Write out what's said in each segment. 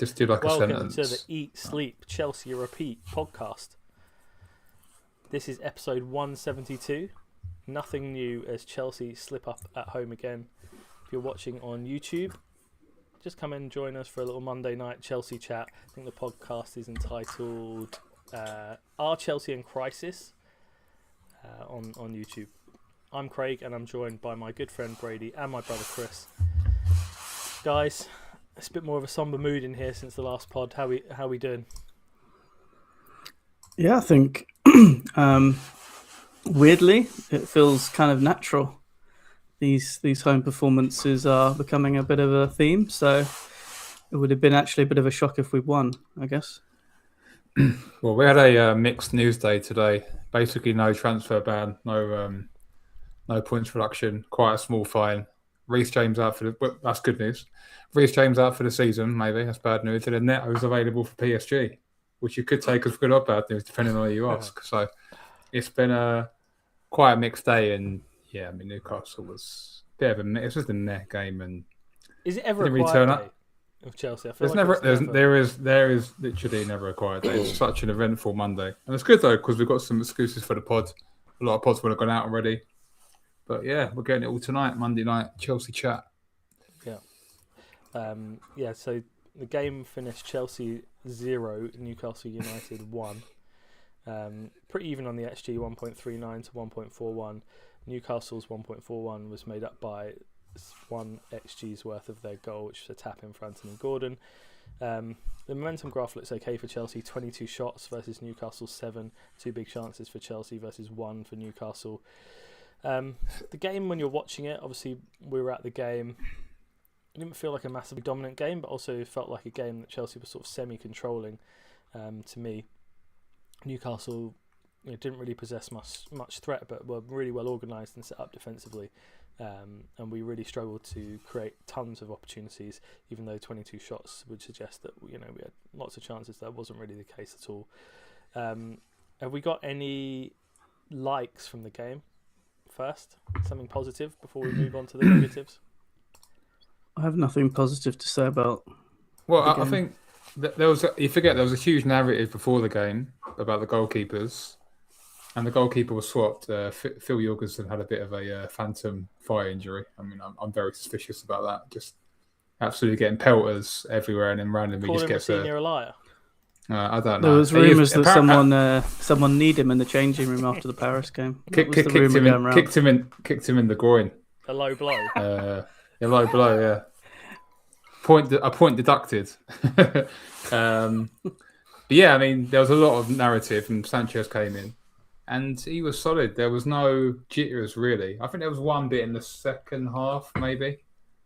Just do like a Welcome to the sentence. Eat, Sleep, Chelsea Repeat podcast. This is episode 172. Nothing new as Chelsea slip up at home again. If you're watching on YouTube, just come in and join us for a little Monday night Chelsea chat. I think the podcast is entitled Are Chelsea in Crisis on YouTube. I'm Craig and I'm joined by my good friend Brady and my brother Chris. Guys, it's a bit more of a somber mood in here since the last pod. How we doing? Yeah, I think weirdly it feels kind of natural. These home performances are becoming a bit of a theme, so it would have been actually a bit of a shock if we won, I guess. Well, we had a mixed news day today. Basically, no transfer ban, no points reduction, quite a small fine. Reece James out for that's good news. Reece James out for the season, maybe that's bad news. And then Neto's available for PSG, which you could take as good or bad news depending on who you ask. So it's been quite a mixed day, and yeah, I mean Newcastle was a bit of a it was a meh game, and is it ever a really quiet day of Chelsea? I feel there is literally never a quiet day. It's such an eventful Monday, and it's good though because we've got some excuses for the pod. A lot of pods would have gone out already, but yeah, we're getting it all tonight, Monday night Chelsea chat. So the game finished Chelsea 0, Newcastle United 1. Pretty even on the XG, 1.39 to 1.41. Newcastle's 1.41 was made up by 1 XG's worth of their goal, which was a tap in for Anthony Gordon. The momentum graph looks okay for Chelsea, 22 shots versus Newcastle 7, 2 big chances for Chelsea versus 1 for Newcastle. The game, when you're watching it, obviously we were at the game. It didn't feel like a massively dominant game, but also felt like a game that Chelsea was sort of semi-controlling to me. Newcastle didn't really possess much threat, but were really well organised and set up defensively. And we really struggled to create tons of opportunities, even though 22 shots would suggest that we had lots of chances. That wasn't really the case at all. Have we got any likes from the game first? Something positive before we move on to the negatives? I have nothing positive to say about. Well, I think there was a huge narrative before the game about the goalkeepers, and the goalkeeper was swapped. Phil Jorgensen had a bit of a phantom thigh injury. I mean, I'm very suspicious about that. Just absolutely getting pelters everywhere, and then randomly Call just him gets a senior liar. I don't know. There was rumours that someone need him in the changing room after the Paris game. Kicked him in the groin. A low blow. A low blow, yeah. A point deducted. But yeah, I mean, there was a lot of narrative, and Sanchez came in, and he was solid. There was no jitters really. I think there was one bit in the second half, maybe,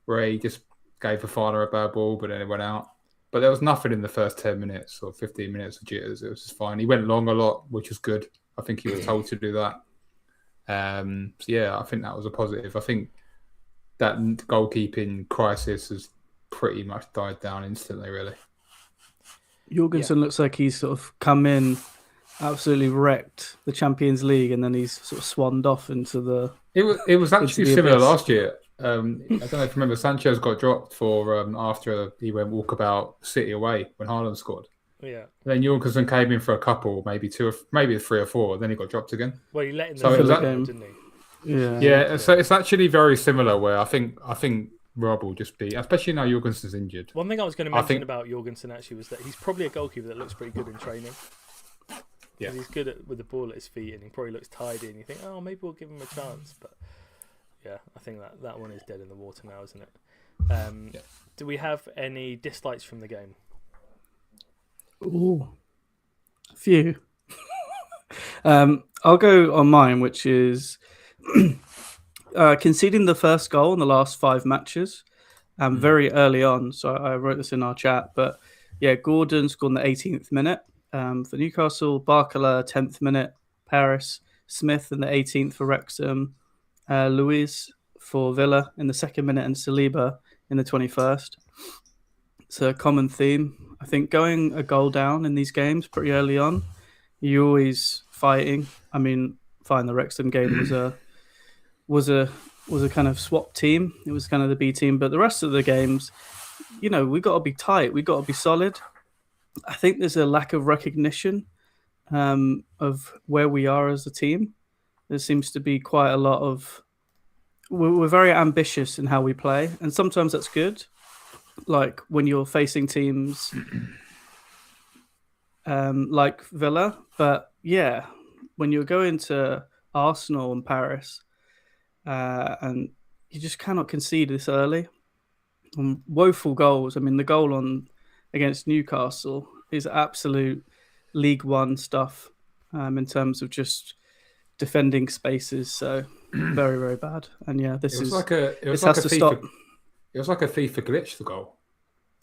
where he just gave Fofana a bad ball, but then it went out. But there was nothing in the first 10 minutes or 15 minutes of jitters. It was just fine. He went long a lot, which was good. I think he was told to do that. So yeah, I think that was a positive. I think that goalkeeping crisis has pretty much died down instantly, really. Jorgensen looks like he's sort of come in, absolutely wrecked the Champions League, and then he's sort of swanned off into the... It was actually similar last year. I don't know if you remember, Sanchez got dropped for after he went walkabout City away when Haaland scored. Yeah. Then Jorgensen came in for a couple, maybe 3 or 4, then he got dropped again. Well, he let in the game, didn't he? Yeah, so it's actually very similar. Where I think Rob will just be, especially now Jorgensen's injured. One thing I was going to mention about Jorgensen actually was that he's probably a goalkeeper that looks pretty good in training. Yeah, he's good with the ball at his feet, and he probably looks tidy. And you think, oh, maybe we'll give him a chance. But yeah, I think that one is dead in the water now, isn't it? Do we have any dislikes from the game? Ooh, a few. I'll go on mine, which is conceding the first goal in the last 5 matches very early on. So I wrote this in our chat, but yeah, Gordon scored in the 18th minute for Newcastle, Barcola 10th minute, Paris, Smith in the 18th for Wrexham, Luiz for Villa in the 2nd minute, and Saliba in the 21st. It's a common theme. I think going a goal down in these games pretty early on, you're always fighting. I mean, fine, the Wrexham game was a kind of swap team. It was kind of the B team, but the rest of the games, we got to be tight. We got to be solid. I think there's a lack of recognition of where we are as a team. There seems to be quite a lot of. We're very ambitious in how we play, and sometimes that's good. Like when you're facing teams like Villa, but yeah, when you're going to Arsenal and Paris, and you just cannot concede this early. And woeful goals. I mean, the goal on against Newcastle is absolute League One stuff in terms of just defending spaces. So very, very bad. And yeah, this has to stop. It was like a FIFA glitch. The goal.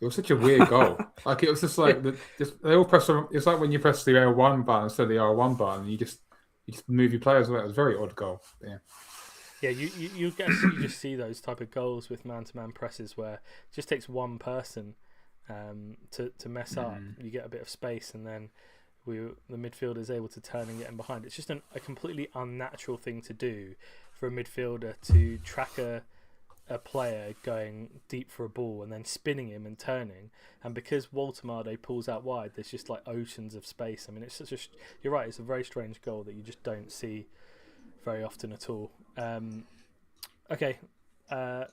It was such a weird goal. Like it was just like they all press. It's like when you press the L1 button instead of the R1 button, you just move your players away. It was a very odd goal. Yeah. Yeah, you just see those type of goals with man-to-man presses where it just takes one person to mess up. You get a bit of space, and then the midfielder is able to turn and get in behind. It's just a completely unnatural thing to do for a midfielder to track a player going deep for a ball and then spinning him and turning. And because Waltemade pulls out wide, there's just like oceans of space. I mean, it's such you're right. It's a very strange goal that you just don't see very often at all. Okay,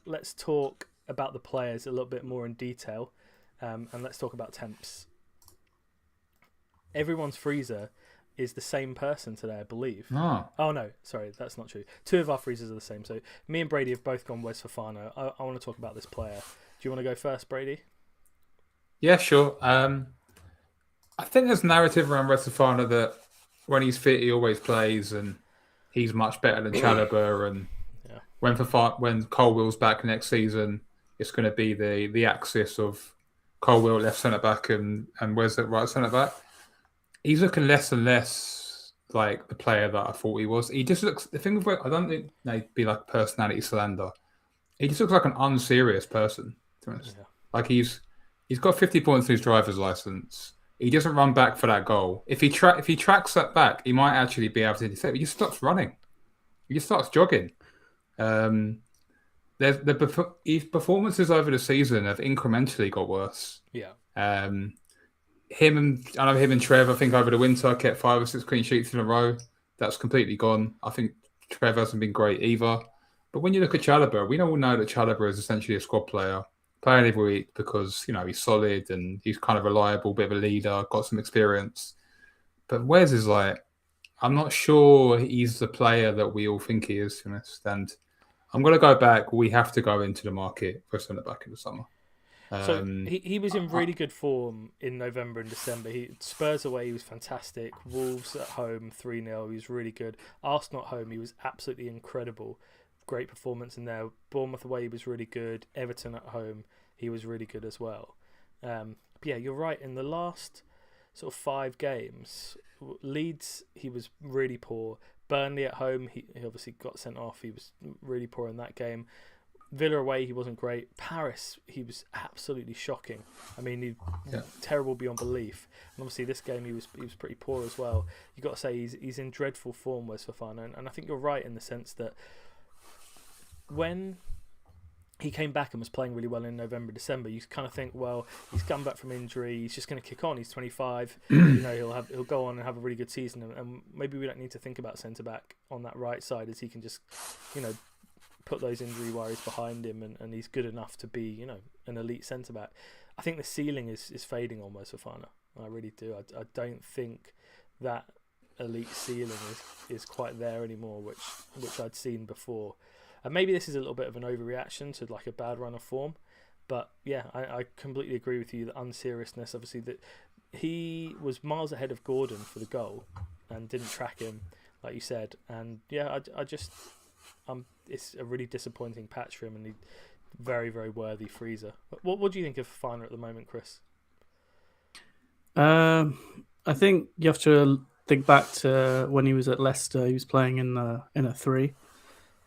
let's talk about the players a little bit more in detail, and let's talk about temps. Everyone's freezer is the same person today, I believe. Oh no, sorry, that's not true. Two of our freezers are the same. So me and Brady have both gone Wes Fofana. I want to talk about this player. Do you want to go first, Brady? Yeah, sure. I think there's narrative around Wes Fofana that when he's fit, he always plays, and he's much better than Chalobah. And when Colwell's back next season, it's going to be the axis of Colwell left centre back and Wes at right centre back. He's looking less and less like the player that I thought he was. He just looks. The thing with I don't think they'd be like personality slander. He just looks like an unserious person. To be honest. Yeah. Like he's got 50 points in his driver's license. He doesn't run back for that goal. If he tracks that back, he might actually be able to intercept. He just stops running. He just starts jogging. His performances over the season have incrementally got worse. Yeah. Him and Trev, I think over the winter kept 5 or 6 clean sheets in a row. That's completely gone. I think Trev hasn't been great either. But when you look at Chalobah, we all know that Chalobah is essentially a squad player, playing every week because he's solid and he's kind of reliable, bit of a leader, got some experience. But Wes is like, I'm not sure he's the player that we all think he is, to be honest. And I'm going to go back. We have to go into the market for a centre back in the summer. So he was in really good form in November and December. Spurs away, he was fantastic. Wolves at home, 3-0, he was really good. Arsenal at home, he was absolutely incredible. Great performance in there. Bournemouth away, he was really good. Everton at home, he was really good as well. But yeah, you're right. In the last sort of 5 games, Leeds, he was really poor. Burnley at home, he obviously got sent off. He was really poor in that game. Villa away, he wasn't great. Paris, he was absolutely shocking. I mean, terrible beyond belief. And obviously, this game he was pretty poor as well. You got to say he's in dreadful form, Wes Fofana, and I think you're right in the sense that when he came back and was playing really well in November, December, you kind of think, well, he's come back from injury, he's just going to kick on. He's 25, he'll go on and have a really good season, and maybe we don't need to think about centre back on that right side as he can just, put those injury worries behind him, and he's good enough to be, an elite centre back. I think the ceiling is fading on Wes Fofana. I really do. I don't think that elite ceiling is quite there anymore, which I'd seen before. And maybe this is a little bit of an overreaction to like a bad run of form, but yeah, I completely agree with you. The unseriousness, obviously, that he was miles ahead of Gordon for the goal and didn't track him, like you said. And yeah, I just. It's a really disappointing patch for him, and very, very worthy freezer. What do you think of Fofana at the moment, Chris? I think you have to think back to when he was at Leicester. He was playing in a 3,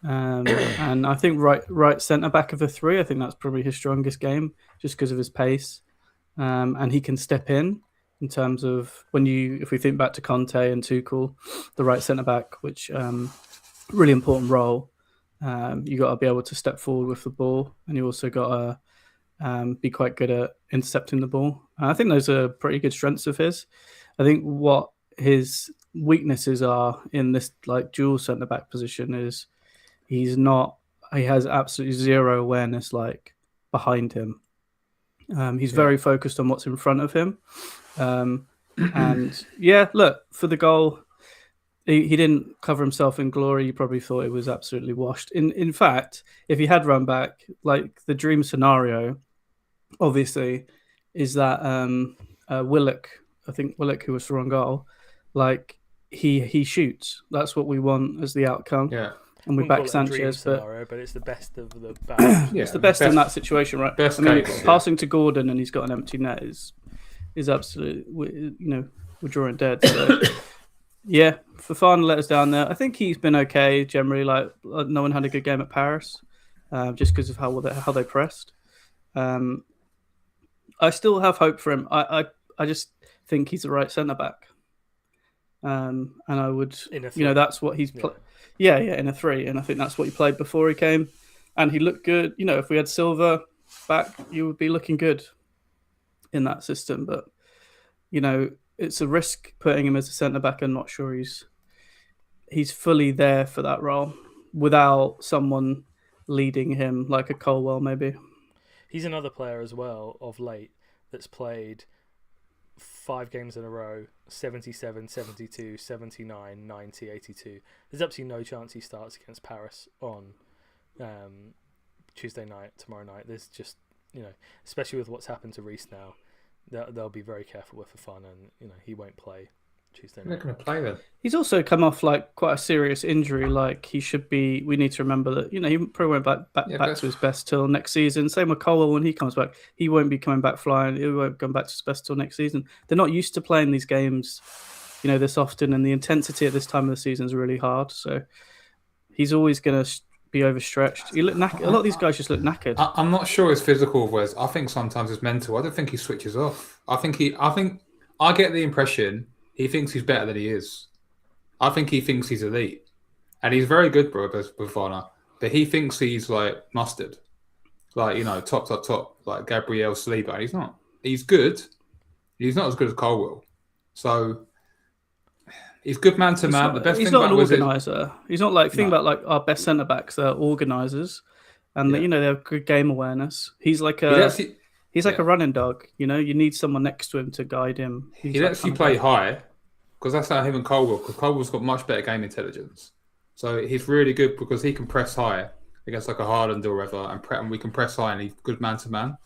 and I think right centre back of a 3. I think that's probably his strongest game, just because of his pace, and he can step in terms of if we think back to Conte and Tuchel, the right centre back, which really important role. You got to be able to step forward with the ball, and you also got to be quite good at intercepting the ball. I think those are pretty good strengths of his. I think what his weaknesses are in this like dual centre back position is he has absolutely zero awareness like behind him. He's very focused on what's in front of him. And yeah, look, for the goal, he didn't cover himself in glory. You probably thought it was absolutely washed. In fact, if he had run back, like the dream scenario, obviously, is that Willock, I think Willock, who was for on goal, like he shoots. That's what we want as the outcome. Yeah. And we back Sanchez, scenario, but it's the best of the best. It's the best in that situation, right? Best passing to Gordon and he's got an empty net is absolutely, we're drawing dead. So. Yeah, Fofana let us down there. I think he's been okay generally. Like no one had a good game at Paris, just because of how they pressed. I still have hope for him. I just think he's the right centre back. And I would, that's what he's played. Yeah, in a 3, and I think that's what he played before he came, and he looked good. If we had Silva back, you would be looking good in that system. But it's a risk putting him as a centre back. I'm not sure he's fully there for that role without someone leading him like a Colwell maybe. He's another player as well of late that's played 5 games in a row, 77, 72, 79, 90, 82. There's absolutely no chance he starts against Paris on Tuesday night, tomorrow night. There's just, especially with what's happened to Reece now, they'll be very careful with Fofana, and he won't play Tuesday night. They're not going to play then. He's also come off like quite a serious injury. Like he should be. We need to remember that he probably won't back to his best till next season. Same with Colwell when he comes back. He won't be coming back flying. He won't come back to his best till next season. They're not used to playing these games, this often, and the intensity at this time of the season is really hard. So he's always going to be overstretched. He look knackered. A lot of these guys just look knackered. I'm not sure it's physical, Wes. I think sometimes it's mental. I don't think he switches off. I get the impression he thinks he's better than he is. I think he thinks he's elite. And he's very good, bro, Bufana. But he thinks he's like mustard. Like, top, like Gabriel Saliba. And he's not. He's good. He's not as good as Colwell. So he's good man to man. The best he's thing not about an organizer. He's not like about like our best centre backs. They're organisers, and they have good game awareness. He's like he's like a running dog. You need someone next to him to guide him. He lets you play high because that's how him and Colwell. Because Colwell's got much better game intelligence, so he's really good because he can press high against like a Haaland or whatever, and we can press high, and he's good man to man.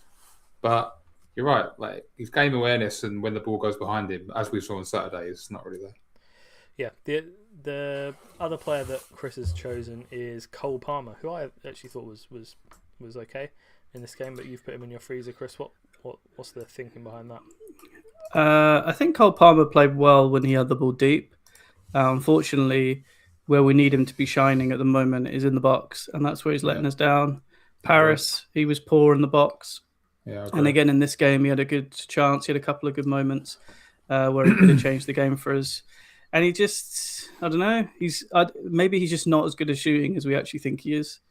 But you're right, like his game awareness and when the ball goes behind him, as we saw on Saturday, is not really there. Yeah, the other player that Chris has chosen is Cole Palmer, who I actually thought was okay in this game, but you've put him in your freezer, Chris. What's the thinking behind that? I think Cole Palmer played well when he had the ball deep. Unfortunately, where we need him to be shining at the moment is in the box, and that's where he's letting us down. Paris, he was poor in the box. Yeah, and again in this game, he had a good chance. He had a couple of good moments where he could have changed the game for us. And he just, I don't know, maybe he's just not as good at shooting as we actually think he is.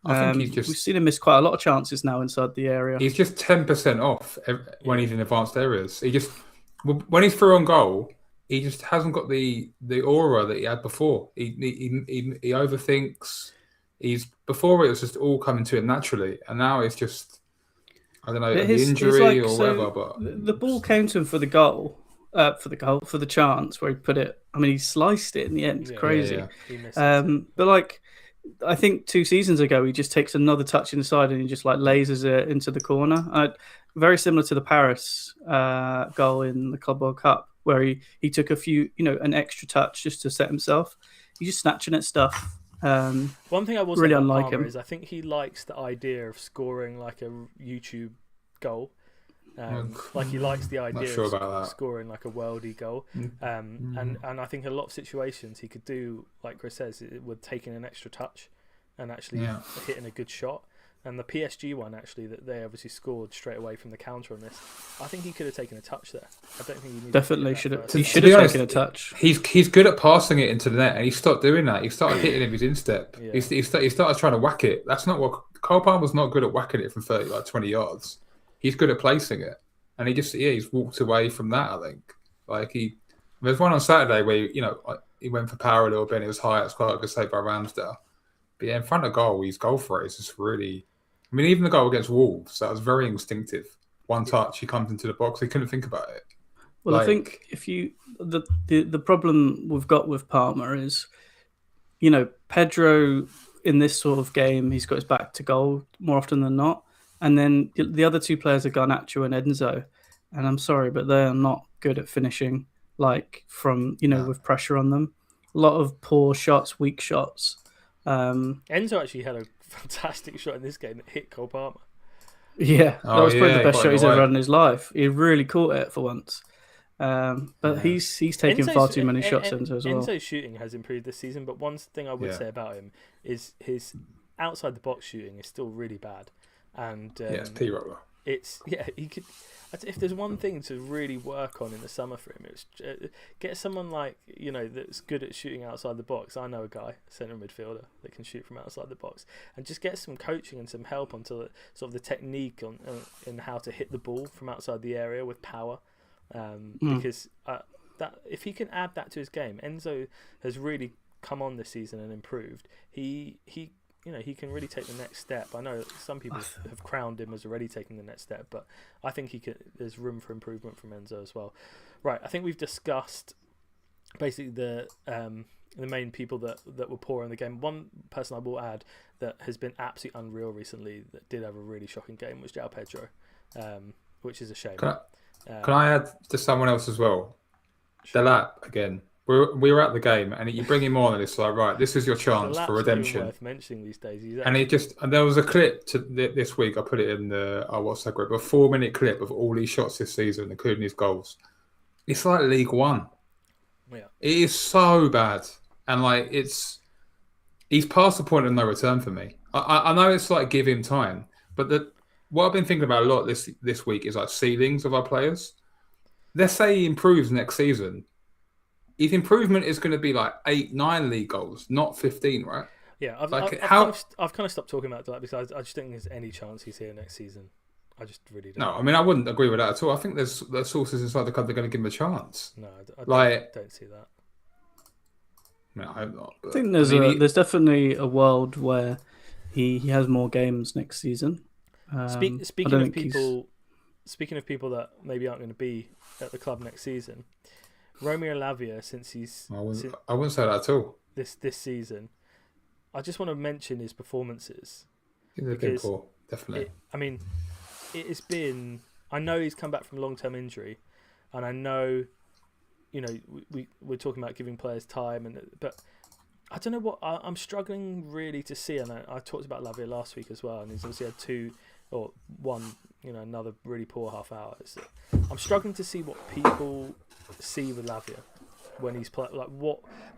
I think we've seen him miss quite a lot of chances now inside the area. He's just 10% off when he's in advanced areas. When he's through on goal, he just hasn't got the aura that he had before. He overthinks. Before it was just all coming to him naturally, and now it's just, I don't know, the injury or whatever. But the ball came to him for the goal. For the chance where he put it. I mean, he sliced it in the end. It's crazy. Yeah. But like, I think 2 seasons ago, he just takes another touch inside and he just like lasers it into the corner. Very similar to the Paris goal in the Club World Cup, where he took a few, an extra touch just to set himself. He's just snatching at stuff. One thing I will really say unlike Palmer him is I think he likes the idea of scoring like a YouTube goal. Like he likes the idea of scoring like a worldie goal, and I think in a lot of situations he could do, like Chris says, it would taking an extra touch and actually hitting a good shot. And the PSG one actually that they obviously scored straight away from the counter on this, I think he could have taken a touch there. I don't think he needed definitely should have. He should have taken a touch. He's good at passing it into the net, and he stopped doing that. He started hitting him his instep. Yeah. He started trying to whack it. That's not what Cole Palmer's not good at whacking it from 20 yards. He's good at placing it, and he's walked away from that. I think there's one on Saturday where he went for power a little bit. And it was high. It's quite a good save by Ramsdale. But yeah, in front of goal, his goal for it is just really. I mean, even the goal against Wolves, that was very instinctive. One touch, he comes into the box. He couldn't think about it. Well, I think if the problem we've got with Palmer is, Pedro in this sort of game, he's got his back to goal more often than not. And then the other two players are Garnacho and Enzo. And I'm sorry, but they are not good at finishing, with pressure on them. A lot of poor shots, weak shots. Enzo actually had a fantastic shot in this game that hit Cole Palmer. Yeah, that was probably the best shot he's ever had in his life. He really caught it for once. But he's taken far too many shots, Enzo, as well. Enzo's shooting has improved this season, but one thing I would say about him is his outside the box shooting is still really bad. And it's P-roller. He could. If there's one thing to really work on in the summer for him, it's get someone that's good at shooting outside the box. I know a guy, centre midfielder, that can shoot from outside the box, and just get some coaching and some help onto the technique in how to hit the ball from outside the area with power. Because that if he can add that to his game, Enzo has really come on this season and improved. He can really take the next step. I know some people have crowned him as already taking the next step, but I think there's room for improvement from Enzo as well. Right, I think we've discussed basically the main people that were poor in the game. One person I will add that has been absolutely unreal recently that did have a really shocking game was João Pedro, which is a shame. Can I add to someone else as well? Sure. Delap again. We were at the game, and you bring him on, and it's like, right, this is your chance for redemption. Worth mentioning these days. And there was a clip this week. I put it in the WhatsApp group, a 4-minute clip of all his shots this season, including his goals. It's like League One. Yeah, it is so bad, and he's past the point of no return for me. I know it's like give him time, but what I've been thinking about a lot this week is like ceilings of our players. Let's say he improves next season. His improvement is going to be like 8-9 league goals, not 15, right? Yeah, I've kind of stopped talking about that because I just don't think there's any chance he's here next season. I just really don't. No, I mean I wouldn't agree with that at all. I think there's sources inside the club that are going to give him a chance. No, I don't see that. No, I hope not. I think there's definitely a world where he has more games next season. Speaking of people that maybe aren't going to be at the club next season, Romeo Lavia, I wouldn't say that at all. This season, I just want to mention his performances. They've been poor, definitely. It has been. I know he's come back from long-term injury, and I know, we're talking about giving players time, but I don't know what I'm struggling really to see. And I talked about Lavia last week as well, and he's obviously had another really poor half hour. I'm struggling to see what people see with Lavia when he's playing.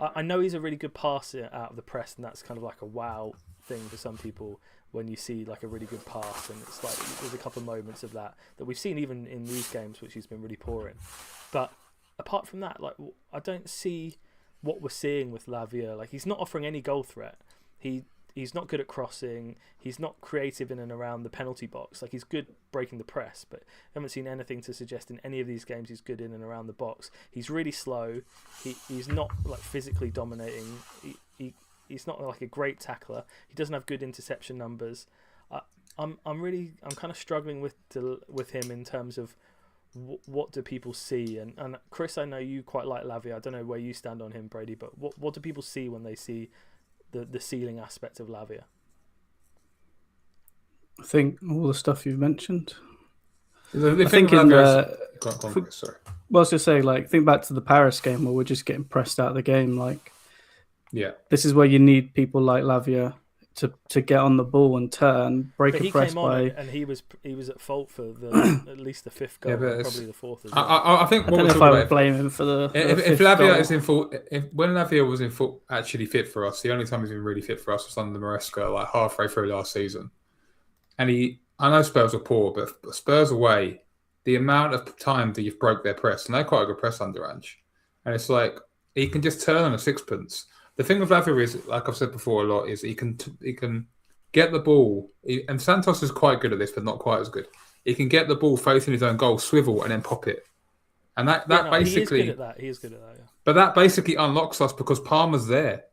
I know he's a really good passer out of the press, and that's kind of like a wow thing for some people when you see like a really good pass, and it's like there's a couple of moments of that we've seen even in these games, which he's been really poor in. But apart from that, I don't see what we're seeing with Lavia. He's not offering any goal threat. He's not good at crossing. He's not creative in and around the penalty box. He's good breaking the press, but I haven't seen anything to suggest in any of these games he's good in and around the box. He's really slow. He's not physically dominating. He's not a great tackler. He doesn't have good interception numbers. I'm kind of struggling with him in terms of what do people see. And Chris, I know you quite like Lavia. I don't know where you stand on him, Brady, but what do people see when they see the ceiling aspect of Lavia? I think all the stuff you've mentioned. Sorry. Well, I was just saying, think back to the Paris game where we're just getting pressed out of the game. This is where you need people like Lavia to get on the ball and turn, break a press by. And he was at fault for at least the fifth goal, probably the fourth as well. I think. I don't know if I would blame him for the. If Lavia is in full, when Lavia was in full, actually fit for us, the only time he's been really fit for us was under Maresca, halfway through last season. And I know Spurs are poor, but Spurs away, the amount of time that you've broke their press, and they're quite a good press under Ange, and it's he can just turn on a sixpence. The thing with Lavia is, like I've said before a lot, is he can get the ball, and Santos is quite good at this, but not quite as good. He can get the ball facing his own goal, swivel, and then pop it. And that basically... He is good at that. He is good at that, yeah. But that basically unlocks us because Palmer's there.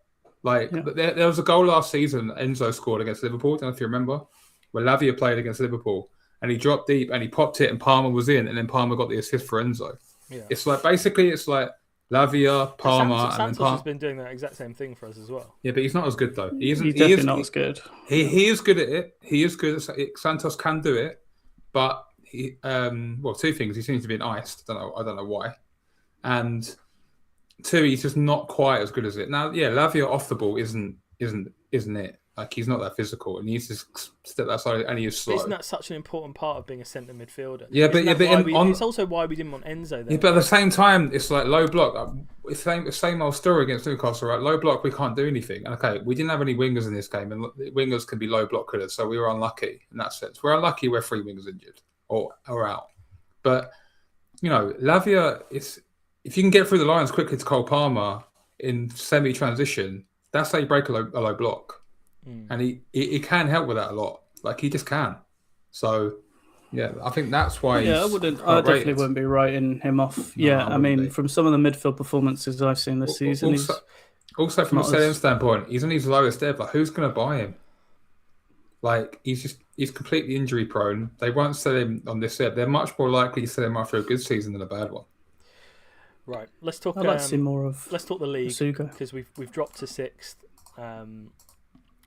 Like, there was a goal last season Enzo scored against Liverpool, I don't know if you remember, where Lavia played against Liverpool, and he dropped deep, and he popped it, and Palmer was in, and then Palmer got the assist for Enzo. Yeah. It's like Lavia, Palmer, Santos has been doing that exact same thing for us as well. Yeah, but he's not as good though. He's definitely not as good. He is good at it. He is good. Santos can do it, but he, two things. He seems to be iced. I don't know why. And two, he's just not quite as good as it. Now, yeah, Lavia off the ball isn't it? Like, he's not that physical, and he needs to step that side, and he is slow. Isn't that such an important part of being a centre midfielder? Yeah, it's also why we didn't want Enzo there. Yeah, but at the same time, it's like low block. It's the same old story against Newcastle, right? Low block, we can't do anything. And okay, we didn't have any wingers in this game, and wingers can be low block killers, so we were unlucky in that sense. We're unlucky we're 3 wingers injured or out. But, Lavia, if you can get through the lines quickly to Cole Palmer in semi-transition, that's how you break a low block. And he can help with that a lot. Like, he just can. So, yeah, I think that's why. Yeah, I definitely wouldn't be writing him off. No, I mean, from some of the midfield performances I've seen this season, also from a selling standpoint, he's on his lowest ebb. Like, who's going to buy him? Like, he's completely injury prone. They won't sell him on this ebb. They're much more likely to sell him after a good season than a bad one. Right. Let's talk. I'd like to see more of. Let's talk the league because we've dropped to 6th.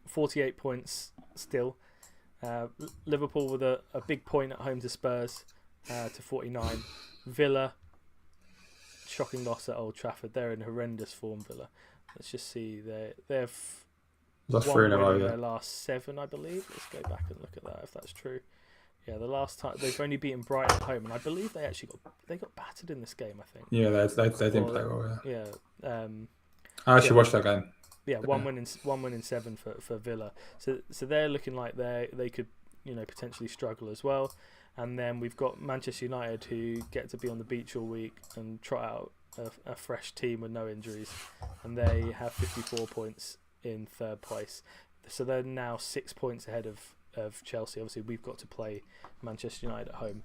48 points still. Liverpool with a big point at home to Spurs to 49. Villa, shocking loss at Old Trafford. They're in horrendous form, Villa. Let's just see. They've lost 3 in a row. Their last 7, I believe. Let's go back and look at that if that's true. Yeah, the last time they've only beaten Brighton at home, and I believe they actually got battered in this game. I think. Yeah, they didn't play well. Yeah. I actually watched that game. Yeah, one win in 7 for Villa. So they're looking like they could potentially struggle as well. And then we've got Manchester United who get to be on the beach all week and try out a fresh team with no injuries, and they have 54 points in 3rd place. So they're now 6 points ahead of Chelsea. Obviously, we've got to play Manchester United at home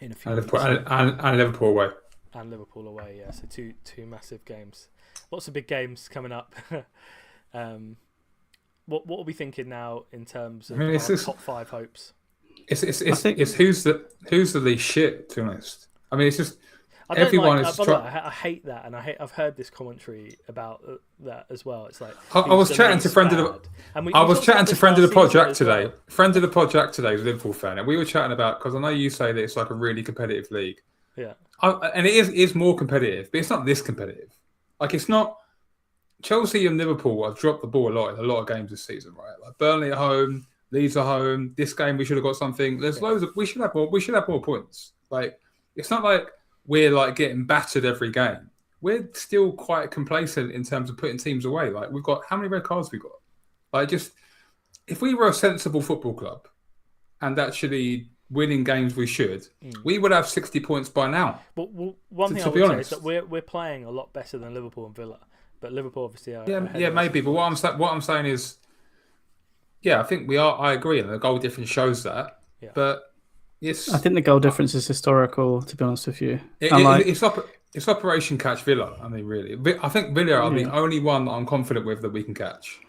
in a few weeks. And Liverpool away. And Liverpool away, yeah. So two massive games. Lots of big games coming up. What are we thinking now in terms of our top 5 hopes? It's who's the least shit, to be honest. I mean, it's just everyone is. I hate that, and I've heard this commentary about that as well. It's like I was chatting to friend of the pod Jack today. Well. Friend of the pod Jack today is a Liverpool fan, and we were chatting about, because I know you say that it's like a really competitive league. Yeah, and it is more competitive, but it's not this competitive. Like, it's not. Chelsea and Liverpool have dropped the ball a lot in a lot of games this season, right? Like Burnley at home, Leeds at home. This game we should have got something. There's loads of. We should have more. We should have more points. Like, it's not like we're like getting battered every game. We're still quite complacent in terms of putting teams away. Like, we've got, how many red cards we got? Like, just if we were a sensible football club and actually winning games we should, we would have 60 points by now. But one thing I would say is that we're playing a lot better than Liverpool and Villa. But Liverpool obviously are. Yeah, maybe. But what I'm saying is, yeah, I think we are. I agree, and the goal difference shows that. Yeah. But yes, I think the goal difference is historical. To be honest with you, it's Operation Catch Villa. I mean, really, I think Villa are the only one that I'm confident with that we can catch.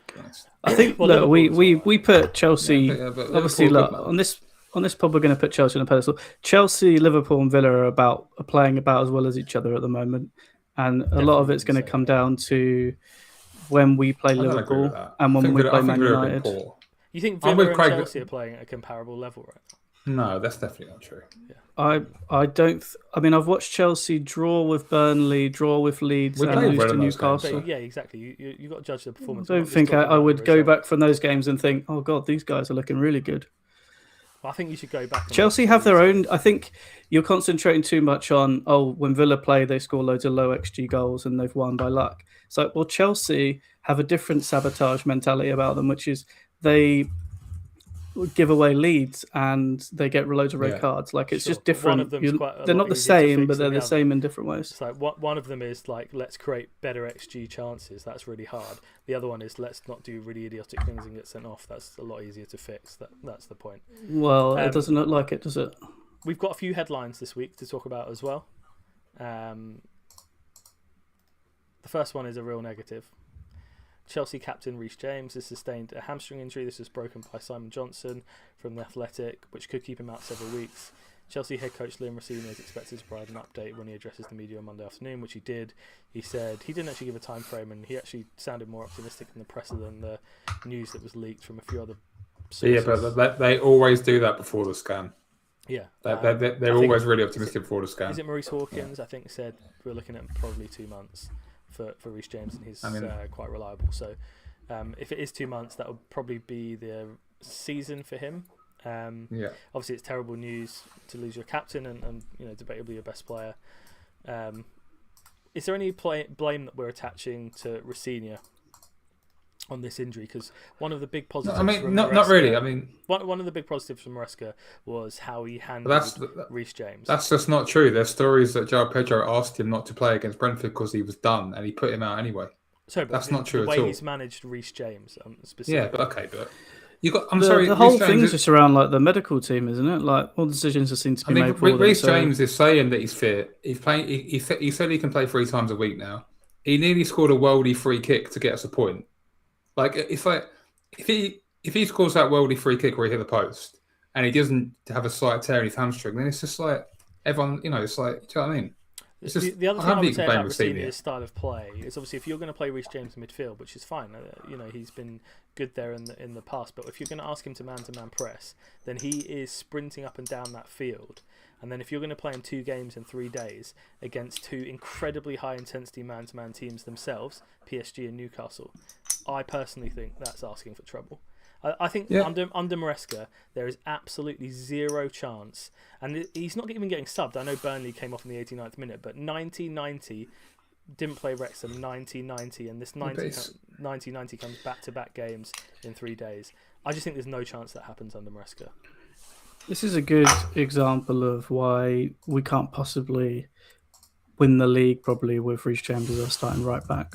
I think we put Chelsea. Obviously, look, on this pod, we're going to put Chelsea on a pedestal. Chelsea, Liverpool, and Villa are playing about as well as each other at the moment. And a lot of it's going to come down to when we play Liverpool and when we play Man United. You think Villa and Chelsea are playing at a comparable level right now? No, that's definitely not true. Yeah. I don't. I mean, I've watched Chelsea draw with Burnley, draw with Leeds, and lose to Newcastle. Yeah, exactly. You got to judge the performance. I don't think I would go back from those games and think, oh God, these guys are looking really good. I think you should go back. Chelsea have their own. I think you're concentrating too much on, when Villa play, they score loads of low XG goals and they've won by luck. So, Chelsea have a different sabotage mentality about them, which is they give away leads and they get loads of red Yeah. cards. Like it's Sure, just but one different. of them's quite a They're lot not the easier to same, fix but they're than the the same in different ways. It's like one of them is like, let's create better XG chances. That's really hard. The other one is let's not do really idiotic things and get sent off. That's a lot easier to fix. That's the point. Well, it doesn't look like it, does it? We've got a few headlines this week to talk about as well. The first one is a real negative. Chelsea captain Reece James has sustained a hamstring injury. This was broken by Simon Johnson from The Athletic, which could keep him out several weeks. Chelsea head coach Liam Rossini is expected to provide an update when he addresses the media on Monday afternoon, which he did. He said he didn't actually give a time frame, and he actually sounded more optimistic in the presser than the news that was leaked from a few other sources. Yeah, but they always do that before the scan. Yeah, They're always really optimistic before the scan. Is it Maurice Hawkins? Yeah. I think said we're looking at probably 2 months for Reece James, and he's quite reliable. So if it is 2 months, that will probably be the season for him. Obviously, it's terrible news to lose your captain and debatably your best player. Is there any blame that we're attaching to Rossini on this injury? Because one of the big positives, not really. One of the big positives from Maresca was how he handled Reece James. That's just not true. There's stories that João Pedro asked him not to play against Brentford because he was done, and he put him out anyway. Sorry, but that's not true at all. The way he's managed Reece James, specifically. Yeah, but you got. The whole thing's just around like the medical team, isn't it? Like all decisions seem to be made for them. Reece James is saying that he's fit. He's playing. He said he can play 3 times a week now. He nearly scored a worldy free kick to get us a point. Like it's like if he scores that worldy free kick where he hit the post and he doesn't have a slight tear in his hamstring, then it's just like everyone, it's like, do you know what I mean? It's just, the other thing I would say about Rossini's style of play is obviously if you're going to play Reece James in midfield, which is fine, he's been good there in the past, but if you're going to ask him to man press, then he is sprinting up and down that field. And then if you're going to play in 2 games in 3 days against 2 incredibly high-intensity man-to-man teams themselves, PSG and Newcastle, I personally think that's asking for trouble. I think under Maresca, there is absolutely zero chance. And he's not even getting subbed. I know Burnley came off in the 89th minute, but 90-90 didn't play Wrexham, 90-90, and this 90-90 comes back-to-back games in 3 days. I just think there's no chance that happens under Maresca. This is a good example of why we can't possibly win the league probably with Reece James as our starting right back.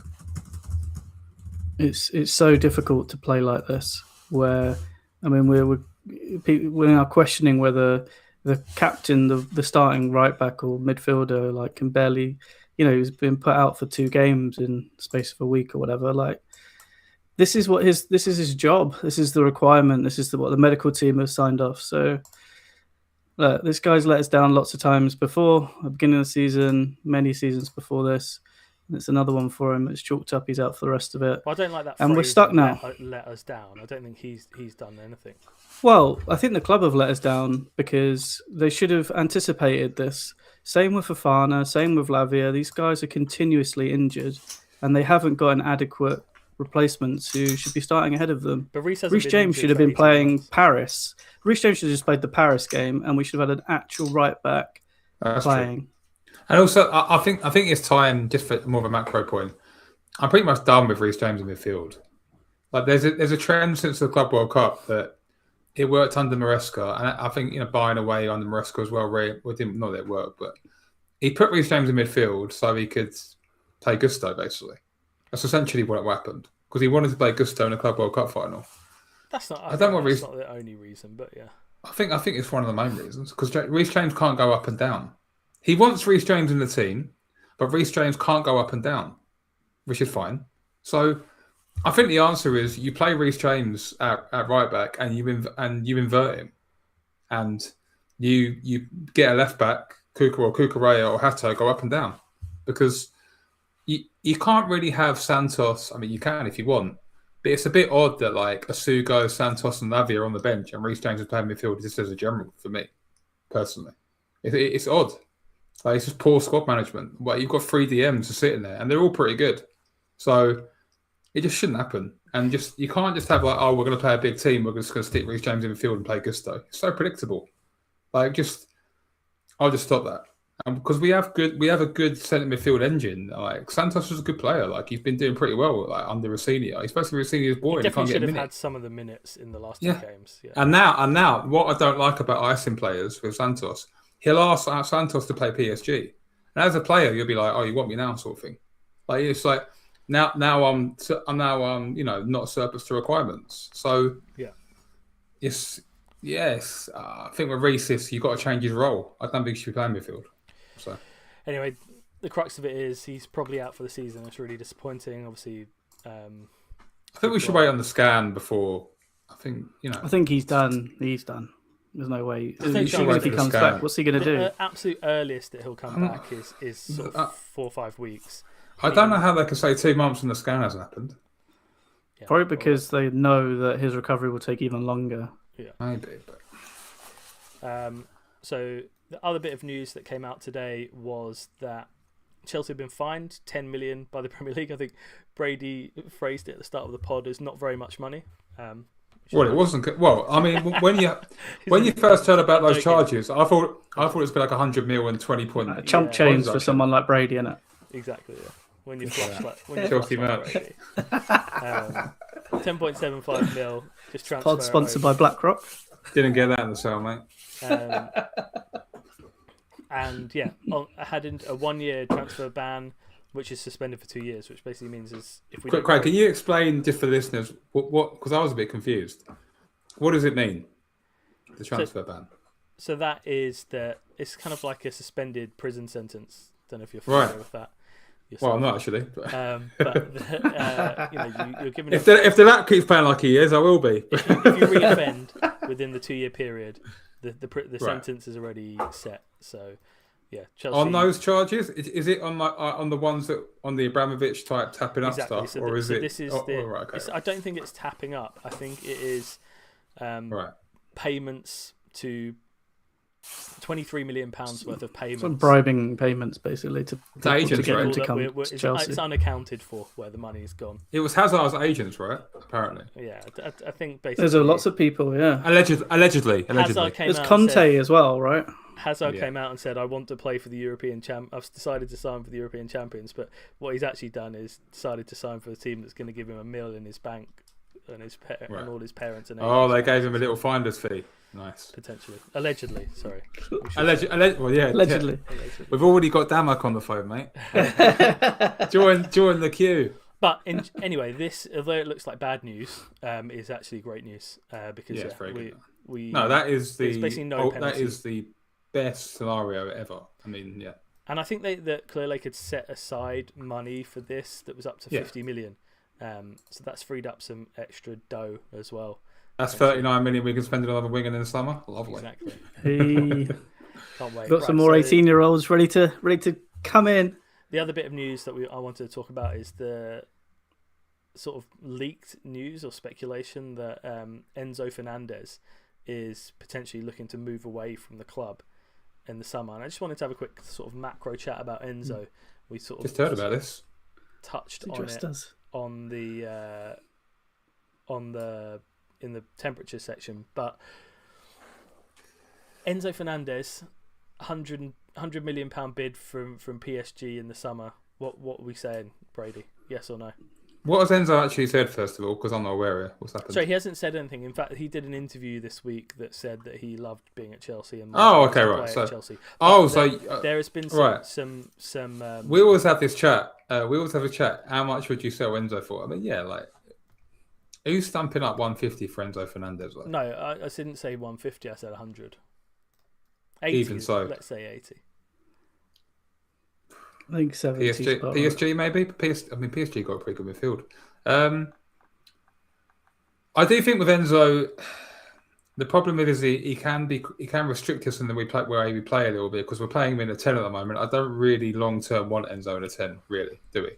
It's so difficult to play like this, where we're now questioning whether the captain, the starting right back or midfielder, like can barely, he's been put out for 2 games in the space of a week or whatever. Like this is his job. This is the requirement. This is what the medical team has signed off. So this guy's let us down lots of times before, at the beginning of the season, many seasons before this. And it's another one for him. It's chalked up. He's out for the rest of it. Well, I don't like that. And we're stuck now. Let us down. I don't think he's done anything. Well, I think the club have let us down because they should have anticipated this. Same with Fofana, same with Lavia. These guys are continuously injured, and they haven't got an adequate replacements who should be starting ahead of them. But Reece James should have been playing Paris. Reece James should have just played the Paris game, and we should have had an actual right back playing. True. And also, I think it's time, just for more of a macro point, I'm pretty much done with Reece James in midfield. Like there's a trend since the Club World Cup that it worked under Maresca, and I think buying away under Maresca as well. Didn't not that it worked, but he put Reece James in midfield so he could play Gusto. Basically, that's essentially what happened because he wanted to play Gusto in the Club World Cup final. That's not. That's not the only reason, but yeah. I think it's one of the main reasons because Reece James can't go up and down. He wants Reece James in the team, but Reece James can't go up and down, which is fine. So I think the answer is you play Reece James at right back and you invert him, and you get a left back, Cucurella or Hato go up and down, because you can't really have Santos. I mean, you can if you want, but it's a bit odd that like Asugo, Santos, and Lavia are on the bench and Reece James is playing midfield just as a general for me, personally. It's odd. Like it's just poor squad management. Well, you've got 3 DMs sitting there, and they're all pretty good. So it just shouldn't happen. And you can't just have like, we're going to play a big team. We're just going to stick Reece James in the field and play Gusto. It's so predictable. Like I'll just stop that. because we have a good centre midfield engine. Like Santos is a good player. Like he's been doing pretty well. Like under Rossini, he's supposed to be Rossini's boy. He And he can't definitely get should a have minute. had some of the minutes in the last Yeah. 2 games. Yeah. And now, what I don't like about icing players with Santos, he'll ask Santos to play PSG, and as a player, you'll be like, "Oh, you want me now?" sort of thing. Like it's like now I'm not surplus to requirements. So Yeah. Yes, I think with Reeses, you've got to change his role. I don't think he should be playing midfield. So Anyway, the crux of it is he's probably out for the season. It's really disappointing. Obviously, I think we should wait on the scan before. I think he's done. He's done. There's no way. There's no Even chance if he for the comes scan. back, what's he going to do? The absolute earliest that he'll come back is sort of 4 or 5 weeks. I don't know how they can say 2 months and the scan hasn't happened. Yeah. Probably because they know that his recovery will take even longer. Yeah. Maybe, but So the other bit of news that came out today was that Chelsea have been fined 10 million by the Premier League. I think Brady phrased it at the start of the pod as not very much money. Well, it wasn't. Well, I mean, when you first heard about those charges, I thought it was like 100 mil and 20 point. Chump change for someone like Brady, innit? Exactly. Yeah. When you flush Chelsea like Brady. 10.75 mil. Just transfer. Pod sponsored by BlackRock. Didn't get that in the sale, mate. And yeah, had a 1-year transfer ban, which is suspended for 2 years, which basically means is if we Craig, can you explain just for the listeners what? Because I was a bit confused. What does it mean? The transfer ban. So that is that it's kind of like a suspended prison sentence. Don't know if you're familiar with that. Well, I'm not actually. But you're given. If the lap keeps playing like he is, I will be. If you re-offend within the 2-year period, the sentence is already set. So, yeah, Chelsea on those charges. Is it on the ones that on the Abramovich type tapping up stuff, so or is it? This is I don't think it's tapping up. I think it is payments to £23 million worth of payments. Some bribing payments, basically, to agents, to get right? him to come to Chelsea. It's unaccounted for where the money's gone. It was Hazard's agents, right? Apparently. Yeah, I think basically. There's lots of people, yeah. Allegedly. There's Conte as well, right? Hazard came out and said, "I want to play for the European I've decided to sign for the European champions." But what he's actually done is decided to sign for a team that's going to give him $1 million in his bank and and all his parents and. They gave him a little finder's fee. Nice. Potentially, allegedly. Sorry. Allegedly. We've already got Damak on the phone, mate. join the queue. But anyway, this, although it looks like bad news, is actually great news because it's very good. that is the basically no that is the best scenario ever. I mean, yeah. And I think that Clear Lake had set aside money for this that was up to 50 million. So that's freed up some extra dough as well. That's 39 million we can spend on another winger in the summer. Lovely. Exactly. Hey. Can't wait. Got some more 18-year-olds ready to come in. The other bit of news that I wanted to talk about is the sort of leaked news or speculation that Enzo Fernandez is potentially looking to move away from the club in the summer. And I just wanted to have a quick sort of macro chat about Enzo. We sort of just heard about this. Touched on it in the temperature section, but Enzo Fernandez, £100 million bid from PSG in the summer. What are we saying, Brady? Yes or no? What has Enzo actually said, first of all? Because I'm not aware of what's happened. So he hasn't said anything. In fact, he did an interview this week that said that he loved being at Chelsea and So Chelsea. There has been some we always have this chat. We always have a chat. How much would you sell Enzo for? I mean, yeah, like who's stamping up 150 for Enzo Fernandez? Like? No, I didn't say 150. I said 100. 80, even so, let's say 80. I think 70. PSG maybe. PSG got a pretty good midfield. I do think with Enzo, the problem is he can restrict us in the way we play a little bit because we're playing him in a 10 at the moment. I don't really long term want Enzo in a 10, really. Do we?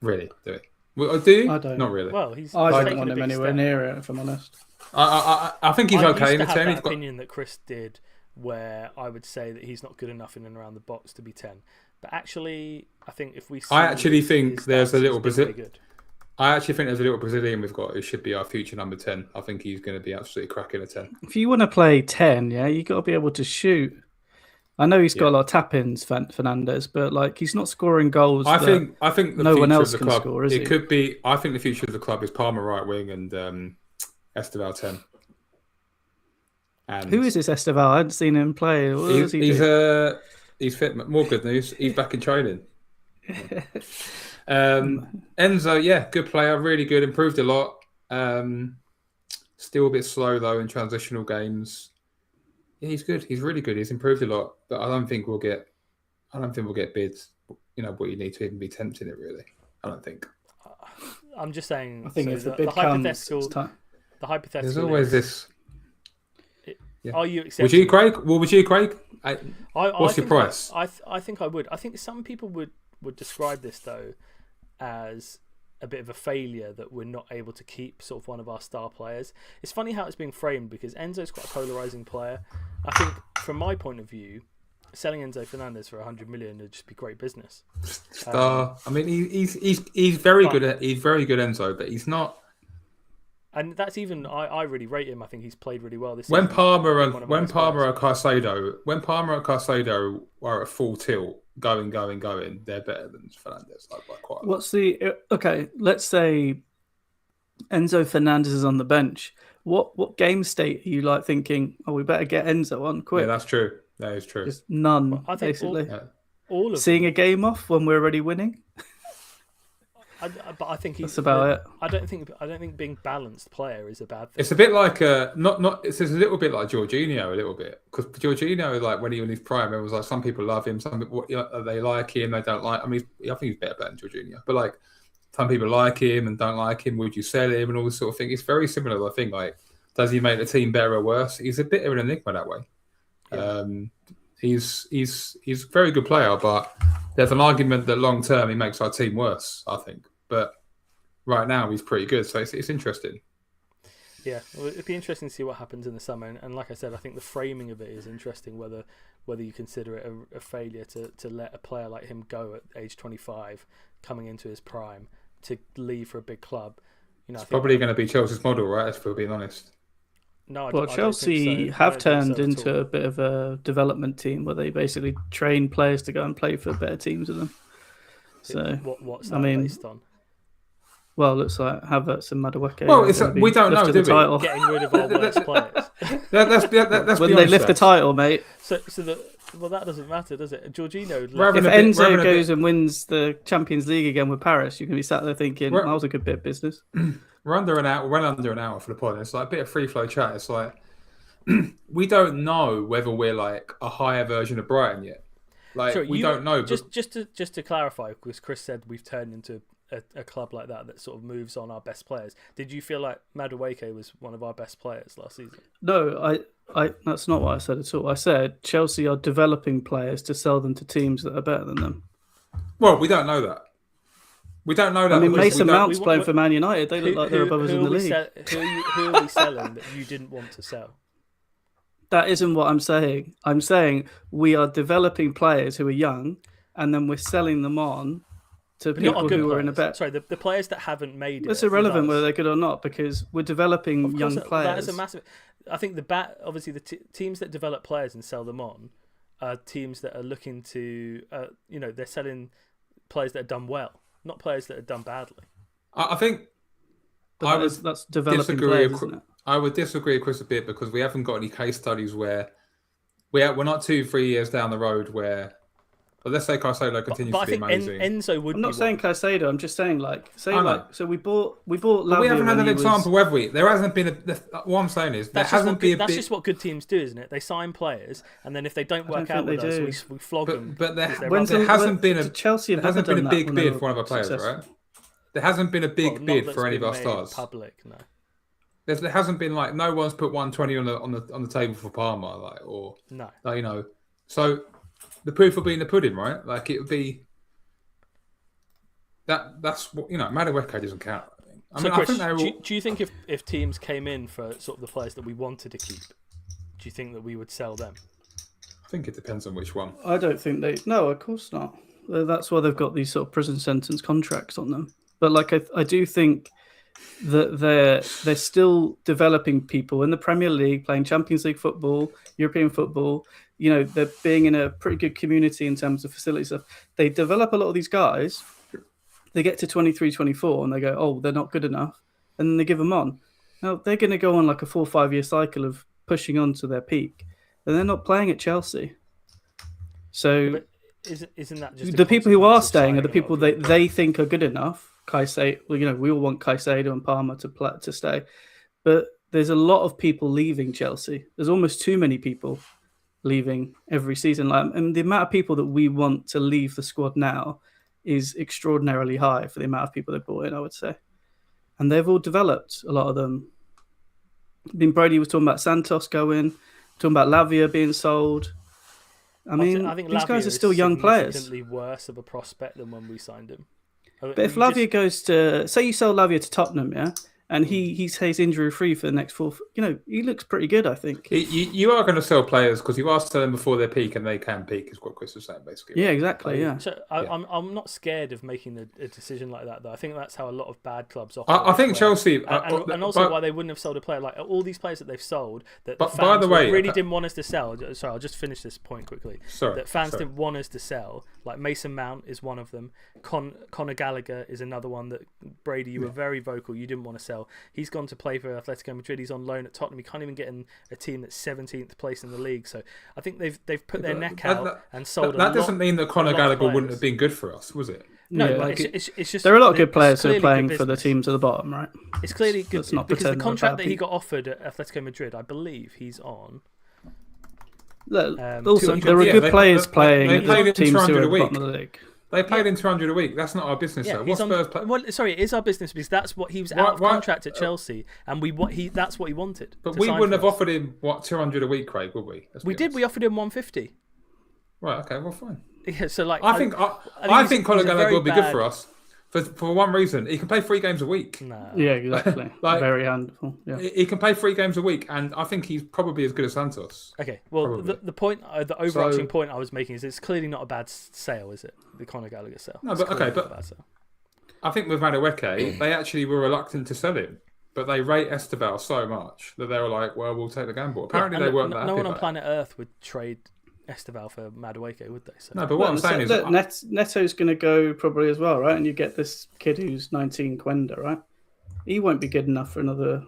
Really? Do we? Well, do you? I don't. Not really. Well, I don't want him anywhere near it, if I'm honest. I think he's okay in a 10. I used to have that opinion that Chris did, where I would say that he's not good enough in and around the box to be 10. But actually, I think if we see I actually think there's a little Brazilian. I actually think there's a little Brazilian we've got who should be our future number 10. I think he's going to be absolutely cracking a 10. If you want to play 10, yeah, you got to be able to shoot. I know he's got a lot of tap-ins, Fernandez, but like he's not scoring goals. I think the no one future else of the can club. score, is he? Could be. I think the future of the club is Palmer right wing and Esteval 10. And who is this Esteval? I hadn't seen him play. What does he do? He's fit. More good news. He's back in training. Enzo, yeah, good player, really good, improved a lot. Still a bit slow though in transitional games. Yeah, he's good. He's really good. He's improved a lot, but I don't think we'll get bids. You know what you need to even be tempting it. Really, I don't think. I'm just saying. I think so if the bid comes, the hypothetical. There's always this. Yeah. Are you accepting? Would you, Craig? What's your price? I think I would. I think some people would describe this though as a bit of a failure that we're not able to keep sort of one of our star players. It's funny how it's being framed because Enzo's quite a polarizing player. I think from my point of view, selling Enzo Fernandez for 100 million would just be great business. I mean, he's very good. He's very good, Enzo, but he's not. And that's even I really rate him. I think he's played really well this When season. Palmer and Caicedo are at full tilt, going, they're better than Fernandez. Like by quite a lot. Let's say Enzo Fernandez is on the bench. What game state are you like thinking? Oh, we better get Enzo on quick. Yeah, that's true. That is true. Just none. Well, I think basically. All of seeing them. a game off when we're already winning. But I think that's about it. I don't think being balanced player is a bad thing. It's a bit like It's a little bit like Jorginho, a little bit, because Jorginho, like when he was in his prime, it was like some people love him, some people they like him, they don't like. I mean, I think he's better than Jorginho, but like some people like him and don't like him. Would you sell him and all this sort of thing? It's very similar. I think like, does he make the team better or worse? He's a bit of an enigma that way. Yeah. He's a very good player, but there's an argument that long term he makes our team worse, I think. But right now he's pretty good, so it's interesting. Yeah, well, it'd be interesting to see what happens in the summer. And like I said, I think the framing of it is interesting. Whether you consider it a failure to let a player like him go at age 25, coming into his prime, to leave for a big club. You know, it's probably going to be Chelsea's model, right? If we're being honest. No, Chelsea have turned into a bit of a development team where they basically train players to go and play for better teams than them. So what's that based on? Well, it looks like Havertz and Madueke. Well, we don't know, do we? Title. Getting rid of our worst players. That's when they lift the title, mate. Well, that doesn't matter, does it? Jorginho. If Enzo goes and wins the Champions League again with Paris, you can be sat there thinking, that was a good bit of business. We're under an hour for the pod. It's like a bit of free flow chat. It's like we don't know whether we're like a higher version of Brighton yet. Like we don't know. Just to clarify, because Chris said we've turned into a club like that sort of moves on our best players. Did you feel like Madueke was one of our best players last season? No, I that's not what I said at all. I said Chelsea are developing players to sell them to teams that are better than them. Well, we don't know that. We don't know that. I mean, Mason Mount's playing for Man United. They look like they're above us in the league. Who are we selling that you didn't want to sell? That isn't what I'm saying. I'm saying we are developing players who are young, and then we're selling them on to people who are in a bet. Sorry, the players that haven't made it. It's irrelevant whether they're good or not because we're developing young players. That is a massive. I think obviously the teams that develop players and sell them on are teams that are looking to, they're selling players that have done well, not players that have done badly. I think that's developing players, isn't it? I would disagree with Chris a bit because we haven't got any case studies where we're not 2-3 years down the road where. But let's say Caicedo continues to be amazing. Enzo would. I'm not saying Caicedo. I'm just saying so we bought. We haven't had an example, have we? There hasn't been what I'm saying is there hasn't been. That's just what good teams do, isn't it? They sign players, and then if they don't work out with us, we flog them. But there hasn't been a big bid for one of our players, right? There hasn't been a big bid for any of our stars. Public, no. There hasn't been no one's put 120 on the table for Parma, no. So. The proof will be in the pudding, right? Like it would be that's what Madueke doesn't count. Do you think if teams came in for sort of the players that we wanted to keep, do you think that we would sell them? I think it depends on which one. I don't think no, of course not. That's why they've got these sort of prison sentence contracts on them. But I do think that they're still developing people in the Premier League, playing Champions League football, European football. they're being in a pretty good community in terms of facility stuff. They develop a lot of these guys. They get to 23, 24, and they go, oh, they're not good enough. And then they give them on. Now, they're going to go on like a 4 or 5 year cycle of pushing on to their peak. And they're not playing at Chelsea. So But isn't that just the people who are staying are the signing a lot people of people? they think are good enough. Caicedo, we all want Caicedo and Palmer to stay. But there's a lot of people leaving Chelsea. There's almost too many people leaving every season. And the amount of people that we want to leave the squad now is extraordinarily high for the amount of people they brought in, I would say. And they've all developed, a lot of them. I mean, Brady was talking about Santos going, talking about Lavia being sold. I think these guys are still young players. Significantly worse of a prospect than when we signed him. But if Lavia goes to, say you sell Lavia to Tottenham, yeah, and he stays injury free for the next 4, he looks pretty good, I think. You are going to sell players because you are selling before their peak, and they can peak, is what Chris was saying, basically. Yeah, exactly. Yeah. So I'm not scared of making a decision like that, though. I think that's how a lot of bad clubs operate. I think Chelsea, and also why they wouldn't have sold a player like all these players that they've sold that the fans by the way, really didn't want us to sell. Sorry, I'll just finish this point quickly. Sorry, fans didn't want us to sell. Like Mason Mount is one of them. Conor Gallagher is another one that Brady. You were very vocal. You didn't want to sell. He's gone to play for Atletico Madrid. He's on loan at Tottenham. He can't even get in a team that's 17th place in the league. So I think they've put their neck out and sold. That doesn't mean that Conor Gallagher wouldn't have been good for us, was it? No, yeah, it's just there are a lot of good players who are playing for the teams at the bottom, right? It's clearly good because the contract that he got offered at Atletico Madrid, I believe he's on. Also, there are good players playing at the teams who are at the bottom of the league. They paid him 200 a week. That's not our business, though. What Spurs play? Well, sorry, it is our business because that's what he was out of contract at Chelsea, and that's what he wanted. But we wouldn't have offered him 200 a week, Craig, would we? We did. We offered him 150. Right. Okay. Well, fine. Yeah. So I think Conor Gallagher will be good for us. For one reason, he can play 3 games a week. No. Yeah, exactly. Very handful. Yeah. He can play 3 games a week, and I think he's probably as good as Santos. Okay, well, the point, the overarching point I was making is it's clearly not a bad sale, is it? The Conor Gallagher sale. No, but I think with Madueke, they actually were reluctant to sell him, but they rate Esteval so much that they were like, "Well, we'll take the gamble." Apparently, they weren't that happy. No one on planet Earth would trade Esteval for Madueke, would they? So. No, but what I'm saying is Neto's going to go probably as well, right? And you get this kid who's 19, Quenda, right? He won't be good enough for another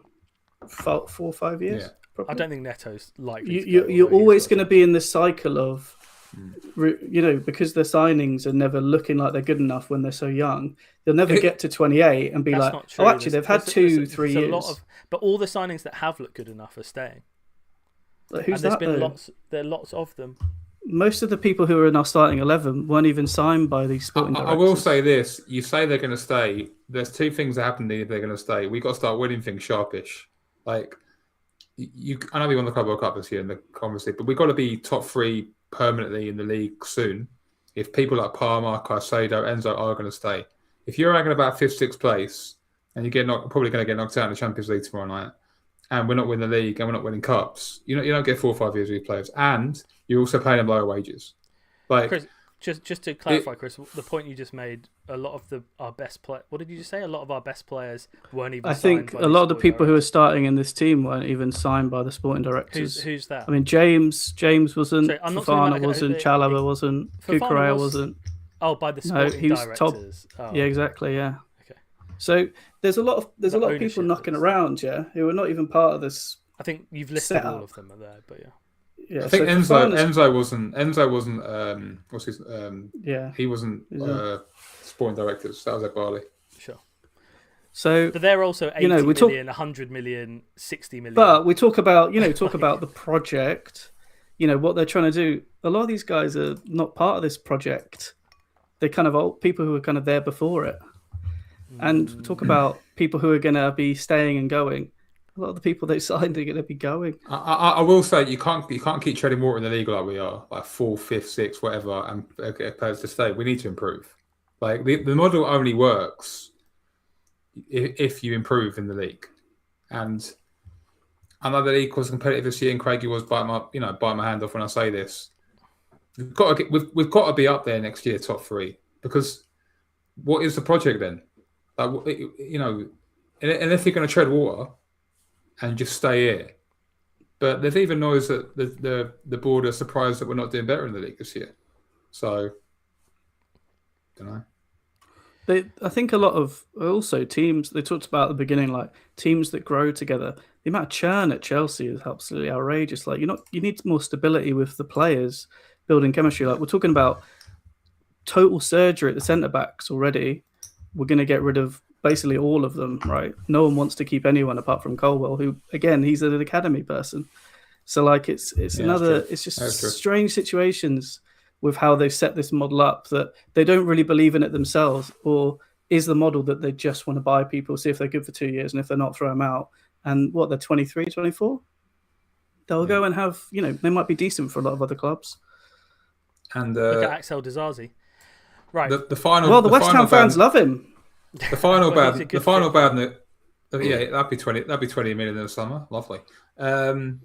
4 or 5 years. Yeah. I don't think Neto's likely. You're always going to be in this cycle of, because their signings are never looking like they're good enough when they're so young. They'll never get to 28 and be like, oh, actually, they've had 2-3 years. But all the signings that have looked good enough are staying. Like, who's that? There are lots of them. Most of the people who are in our starting 11 weren't even signed by these sporting directors. I will say this: you say they're going to stay. There's 2 things that happen if they're going to stay. We got to start winning things sharpish. Like I know we won the Club World Cup this year in the conversation, but we've got to be top 3 permanently in the league soon. If people like Palmer, Caicedo, Enzo are going to stay, if you're ranking about 5th, 6th place, and you're probably going to get knocked out in the Champions League tomorrow night, and we're not winning the league and we're not winning cups, you don't get 4 or 5 years with these players, and you're also paying them lower wages. Like Chris, just to clarify, Chris, the point you just made, a lot of our best players. What did you just say? A lot of our best players weren't even. I think a lot of the people who are starting in this team weren't even signed by the sporting directors. Who's that? I mean, James wasn't. Fofana wasn't. Chalobah wasn't. Cucurella wasn't. Oh, by the sporting directors. Oh. Yeah, exactly. Yeah. Okay. So there's a lot of people knocking around, who are not even part of this. I think you've listed all of them are there, but yeah. Yeah, I think Enzo wasn't. What's his? He wasn't sporting directors. That was at Barley. Sure. So, but they're also 80 million, 100 million, 60 million. But we talk about about the project. What they're trying to do. A lot of these guys are not part of this project. They're kind of old people who were kind of there before it. And talk about people who are going to be staying and going. A lot of the people they signed are going to be going. I will say you can't keep treading water in the league like we are, like 4th, 5th, 6th, whatever, and get players to stay. We need to improve. Like the model only works if you improve in the league. And I know the league was competitive this year, and Craigie was bite my hand off when I say this. We've got to be up there next year, top 3, because what is the project then? Like unless you're going to tread water and just stay here, But there's even noise that the board are surprised that we're not doing better in the league this year. So, don't know. I think a lot of also teams they talked about at the beginning, like teams that grow together. The amount of churn at Chelsea is absolutely outrageous. Like you need more stability with the players, building chemistry. Like we're talking about total surgery at the centre backs already. We're going to get rid of basically all of them, right? No one wants to keep anyone apart from Colwell, who again he's an academy person. So like it's just strange situations with how they've set this model up that they don't really believe in it themselves, or is the model that they just want to buy people, see if they're good for 2 years, and if they're not, throw them out. And what, they're 23, 24? They'll go and have, they might be decent for a lot of other clubs. And look at Axel Disasi. Right. The final. Well, the West Ham fans love him. The final bad news. Yeah, that'd be 20 million in the summer. Lovely. The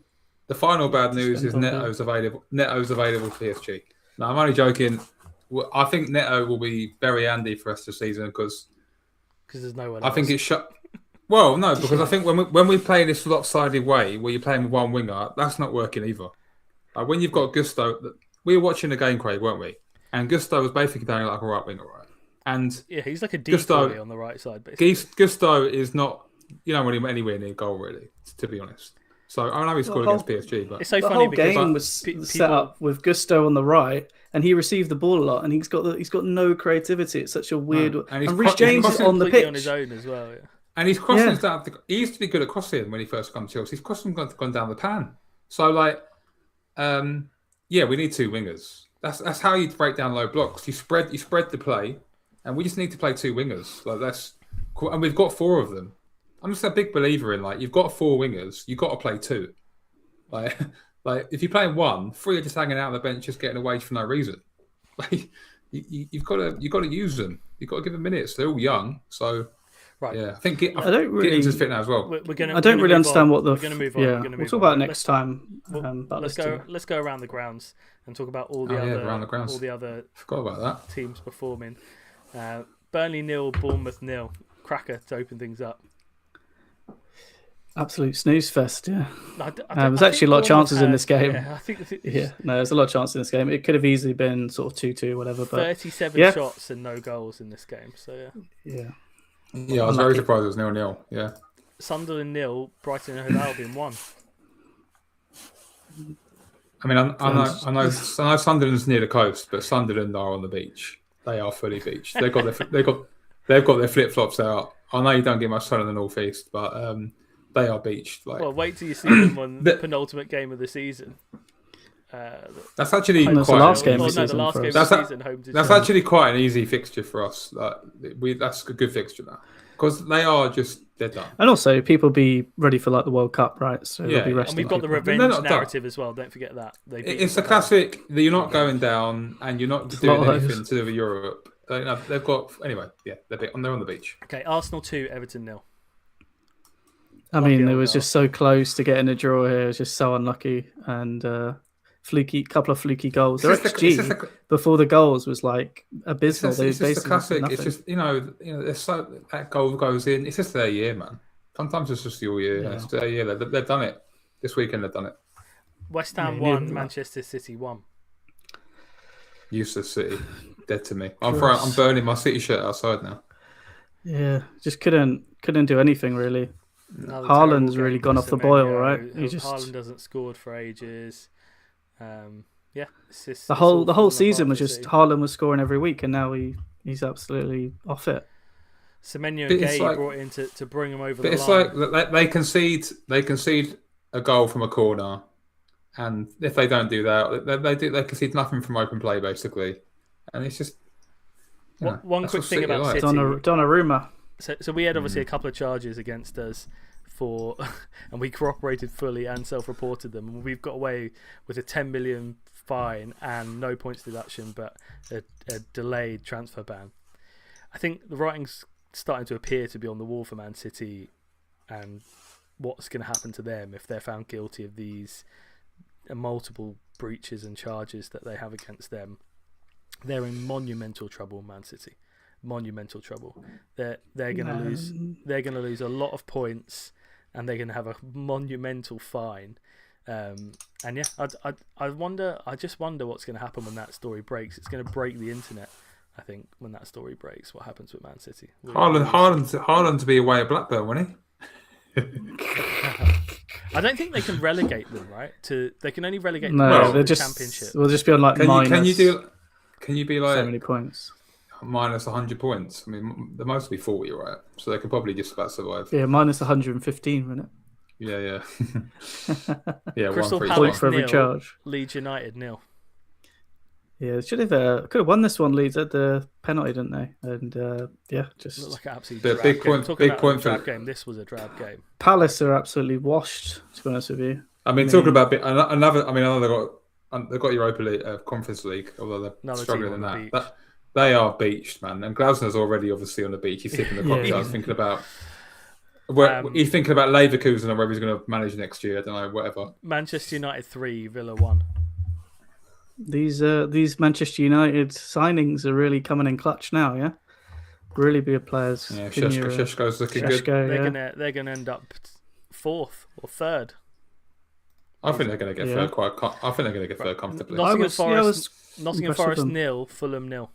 final bad news is Neto's available. Neto's available to PSG. No, I'm only joking. I think Neto will be very handy for us this season because there's no one. I think it's shut. Well, no, because I think when we play this lopsided way where you're playing with one winger, that's not working either. When you've got Gusto, we were watching the game, Craig, weren't we? And Gusto was basically playing like a right winger, right? And yeah, he's like a decoy on the right side. Basically. Gusto is not. You don't want him anywhere near goal, really, to be honest. So I know he scored against PSG, but it's so the funny whole game was set up with Gusto on the right, and he received the ball a lot, and he's got no creativity. It's such a weird. And Reece James is on the pitch on his own as well. Yeah. And he's crossing down. He used to be good at crossing when he first come to Chelsea. He's crossing gone down the pan. So we need two wingers. That's how you break down low blocks. You spread the play, and we just need to play two wingers. And we've got four of them. I'm just a big believer in you've got four wingers, you've got to play two. Like if you're playing one, three are just hanging out on the bench, just getting a wage for no reason. You've got to use them. You've got to give them minutes. They're all young, so right. Yeah, I think Gittins is fit now as well. I don't really understand what the. We're going to move on. Yeah, we'll talk about it next time. Let's go around the grounds and talk about all the other forgot about that teams performing. Burnley 0, Bournemouth 0. Cracker to open things up. Absolute snooze fest, yeah. There's actually a lot of chances in this game. Yeah, there's a lot of chances in this game. It could have easily been sort of 2-2, whatever. But 37 shots and no goals in this game. So yeah. Yeah, I was very surprised it was 0-0. Yeah. Sunderland 0, Brighton and Hove Albion 1. I mean, I know Sunderland's near the coast, but Sunderland are on the beach. They are fully beached. They've got their flip flops out. I know you don't get much sun in the northeast, but they are beached. Well, wait till you see them on the penultimate game of the season. That's actually quite the last game of the season. That's actually quite an easy fixture for us. That's a good fixture now because they're done. And also, people be ready for the World Cup, right? So they'll be resting. And we've got the revenge narrative as well. Don't forget that. It's a classic that you're not going down and you're not doing anything to Europe. They've got anyway. Yeah, they're on the beach. Okay, Arsenal 2, Everton 0. I mean, it was just so close to getting a draw here. It was just so unlucky and couple of fluky goals. Their XG before the goals was abysmal. It's just a classic. It's just that goal goes in. It's just their year, man. Sometimes it's just your year. Yeah. It's their year. They've done it this weekend. They've done it. West Ham 1, Manchester City 1. Useless City, dead to me. I'm burning my City shirt outside now. Yeah, just couldn't do anything really. Haaland's really gone off the boil, right? Haaland hasn't scored for ages. The whole season was just Haaland was scoring every week, and now he's absolutely off it. Semenyo Gay brought in to bring him over the line. It's they concede a goal from a corner, and if they don't do that, they concede nothing from open play basically, and it's just one quick thing about City. Donnarumma. So we had obviously a couple of charges against us and we cooperated fully and self-reported them. And we've got away with a 10 million fine and no points deduction, but a delayed transfer ban. I think the writing's starting to appear to be on the wall for Man City and what's going to happen to them if they're found guilty of these multiple breaches and charges that they have against them. They're in monumental trouble, Man City. Monumental trouble. They're going to lose. They're going to lose a lot of points, and they're going to have a monumental fine. And yeah, I just wonder what's going to happen when that story breaks. It's going to break the internet. I think when that story breaks, what happens with Man City? Haaland to be away at Blackburn, wouldn't he? I don't think they can relegate them, right? They can only relegate them No, to they're the just. Championship. We'll just be on like Can minus. you be like so many points? minus 100 points? I mean, the most would be 40, right? So they could probably just about survive. Yeah, minus 115, wouldn't it? Yeah. Yeah, Crystal 1-3 Palace for every 0, charge. Leeds United 0. Yeah, should have could have won this one. Leeds at the penalty, didn't they? And yeah, just Looked like an absolute The drab big game. point- Talking big about point a drab for- game. This was a drab game. Palace are absolutely washed. To be honest with you, I mean, talking about another. I know they got Europa League, Conference League, although they're Another struggling team in on the that. They are beached, man. And Glasner's already obviously on the beach. He's sipping the cocktails, Yeah. thinking about. He's thinking about Leverkusen or where he's going to manage next year. I don't know, whatever. Manchester United 3, Villa 1. these Manchester United signings are really coming in clutch now. Yeah, really good players. Yeah, Šeško's looking good. Šeško, They're gonna end up 4th or 3rd. I think they're going to get third I think they're going to get third comfortably. Nottingham was Nottingham impressed with Forest them. 0, Fulham 0.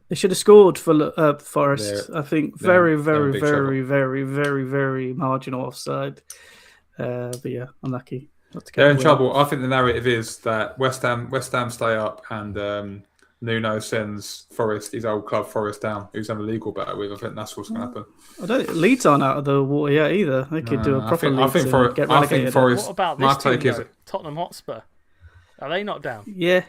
They should have scored for Forest. They're- I think they're very, in very, big very, very, very, very marginal offside. But yeah, unlucky. Not to get They're in the win. trouble. I think the narrative is that West Ham stay up and Nuno sends Forest, his old club Forest down, who's on a legal battle with. I think that's what's going to happen. I don't. Leeds aren't out of the water yet either. They could do a proper I Leeds think and for- get I think relegated. Forest- What about my this team, take is- though? Tottenham Hotspur. Are they not down? Yeah,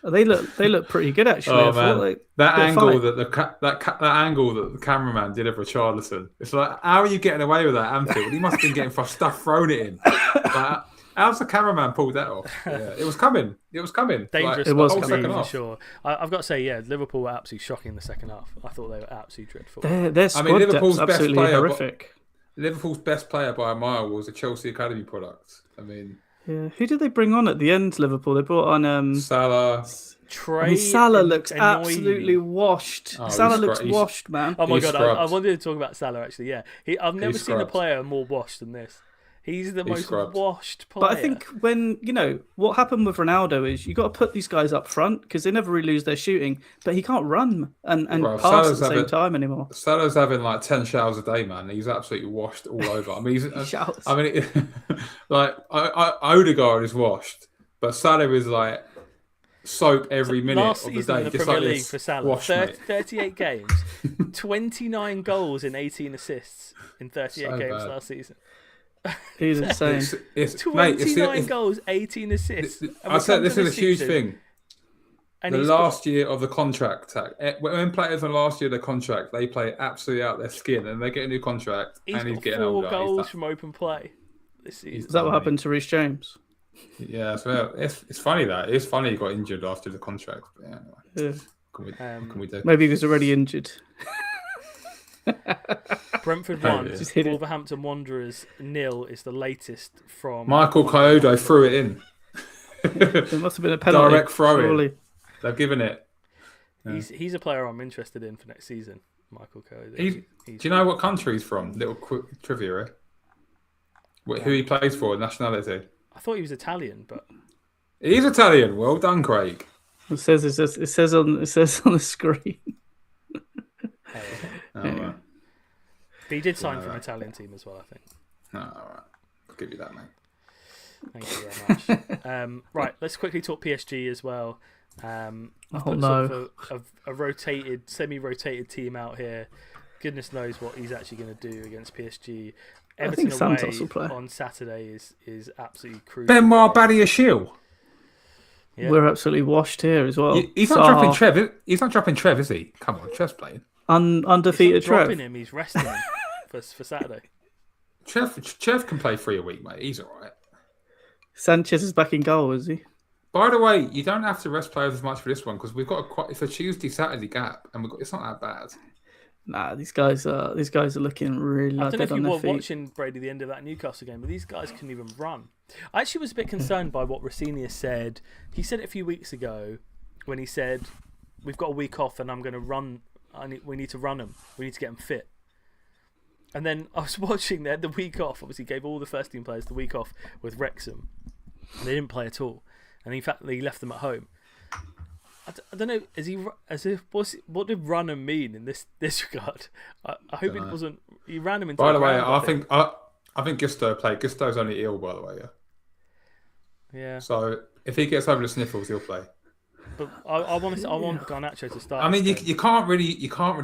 they look pretty good actually. Oh I thought, man, that bit of angle fight. that angle that the cameraman did of Richarlison. It's like, how are you getting away with that, at Anfield? He must have been getting for stuff thrown at him. Like, how's the cameraman pulled that off? Yeah, it was coming. Dangerous It spot was to coming, be, for half. sure. I've got to say, yeah, Liverpool were absolutely shocking in the second half. I thought they were absolutely dreadful. Their squad Liverpool's depth's best absolutely player, horrific. Liverpool's best player by a mile was a Chelsea Academy product. I mean, Yeah, who did they bring on at the end? Liverpool. They brought on Salah. Trey Salah looks annoyed absolutely me. washed. Oh, Salah he's looks scru- he's- washed, man. Oh my He's god, I scrubbed. wanted to talk about Salah actually. Yeah, I've never He's seen a scrubbed. player more washed than this. He's the most scrubbed. washed player. But I think when what happened with Ronaldo is you got to put these guys up front because they never really lose their shooting, but he can't run and Bro, pass Salah's at the same having- time anymore. Salah's having like 10 showers a day, man. He's absolutely washed all over. I mean, Showers. I mean, like Odegaard is washed, but Salah is like soap every minute last of the season day. in the just Premier like League this. for Salah, Wash, mate. 38 games, 29 goals and 18 assists in 38 So games bad. last season. He's insane. It's 29 goals, 18 assists. And I we said come this to is a huge season, thing. And The he's got- last year of the contract tag. When players are last year of their contract, they play absolutely out their skin, and they get a new contract, he's and he's got getting 4 older. goals from open play this season. Is that what happened to Reece James? Yeah, so it's funny that it's funny he got injured after the contract. But yeah, anyway, Yeah. what can we do? Maybe he was already injured. Brentford Oh, 1, yeah. Just hit it. Wolverhampton Wanderers 0 is the latest from Michael Coyote threw it in. There must have been a penalty. Direct throw-in. surely. They've given it. He's a player I'm interested in for next season, Michael Coe. Do you know what country he's from? Little quick trivia. Who he plays for? Nationality. I thought he was Italian, but He's Italian. Well done, Craig. It says on the screen. Oh, right. but he did sign Yeah, for an right. Italian team as well, I think. No, all right. I'll give you that, mate. Thank you very much. Right, let's quickly talk PSG as well. I've Oh, put no. sort of a rotated, semi-rotated team out here. Goodness knows what he's actually going to do against PSG. I Everton think Santos away will play. on Saturday is absolutely crucial. Benoit Badiashile. Yeah. We're absolutely washed here as well. He's not dropping Trev. He's not dropping Trev, is he? Come on, Trev's playing. Undefeated He's not dropping Trev. him, he's resting him for Saturday. Trev can play 3 a week, mate. He's all right. Sanchez is back in goal, is he? By the way, you don't have to rest players as much for this one because we've got it's a Tuesday Saturday gap, and it's not that bad. Nah, these guys are looking really I like don't know dead if on you their were feet. watching, Brady, the end of that Newcastle game, but these guys couldn't even run. I actually was a bit concerned by what Rossini said. He said it a few weeks ago when he said, we've got a week off and I'm going to run. We need to run them. We need to get them fit. And then I was watching there the week off. Obviously, gave all the first team players the week off with Wrexham. And they didn't play at all. And in fact, he left them at home. I don't know. What did runner mean in this regard? I hope it wasn't. He ran him into. By the way, I think Gusto played. Gusto's only ill, by the way. Yeah. So if he gets over the sniffles, he'll play. But I want Garnacho to start. I mean, you can't really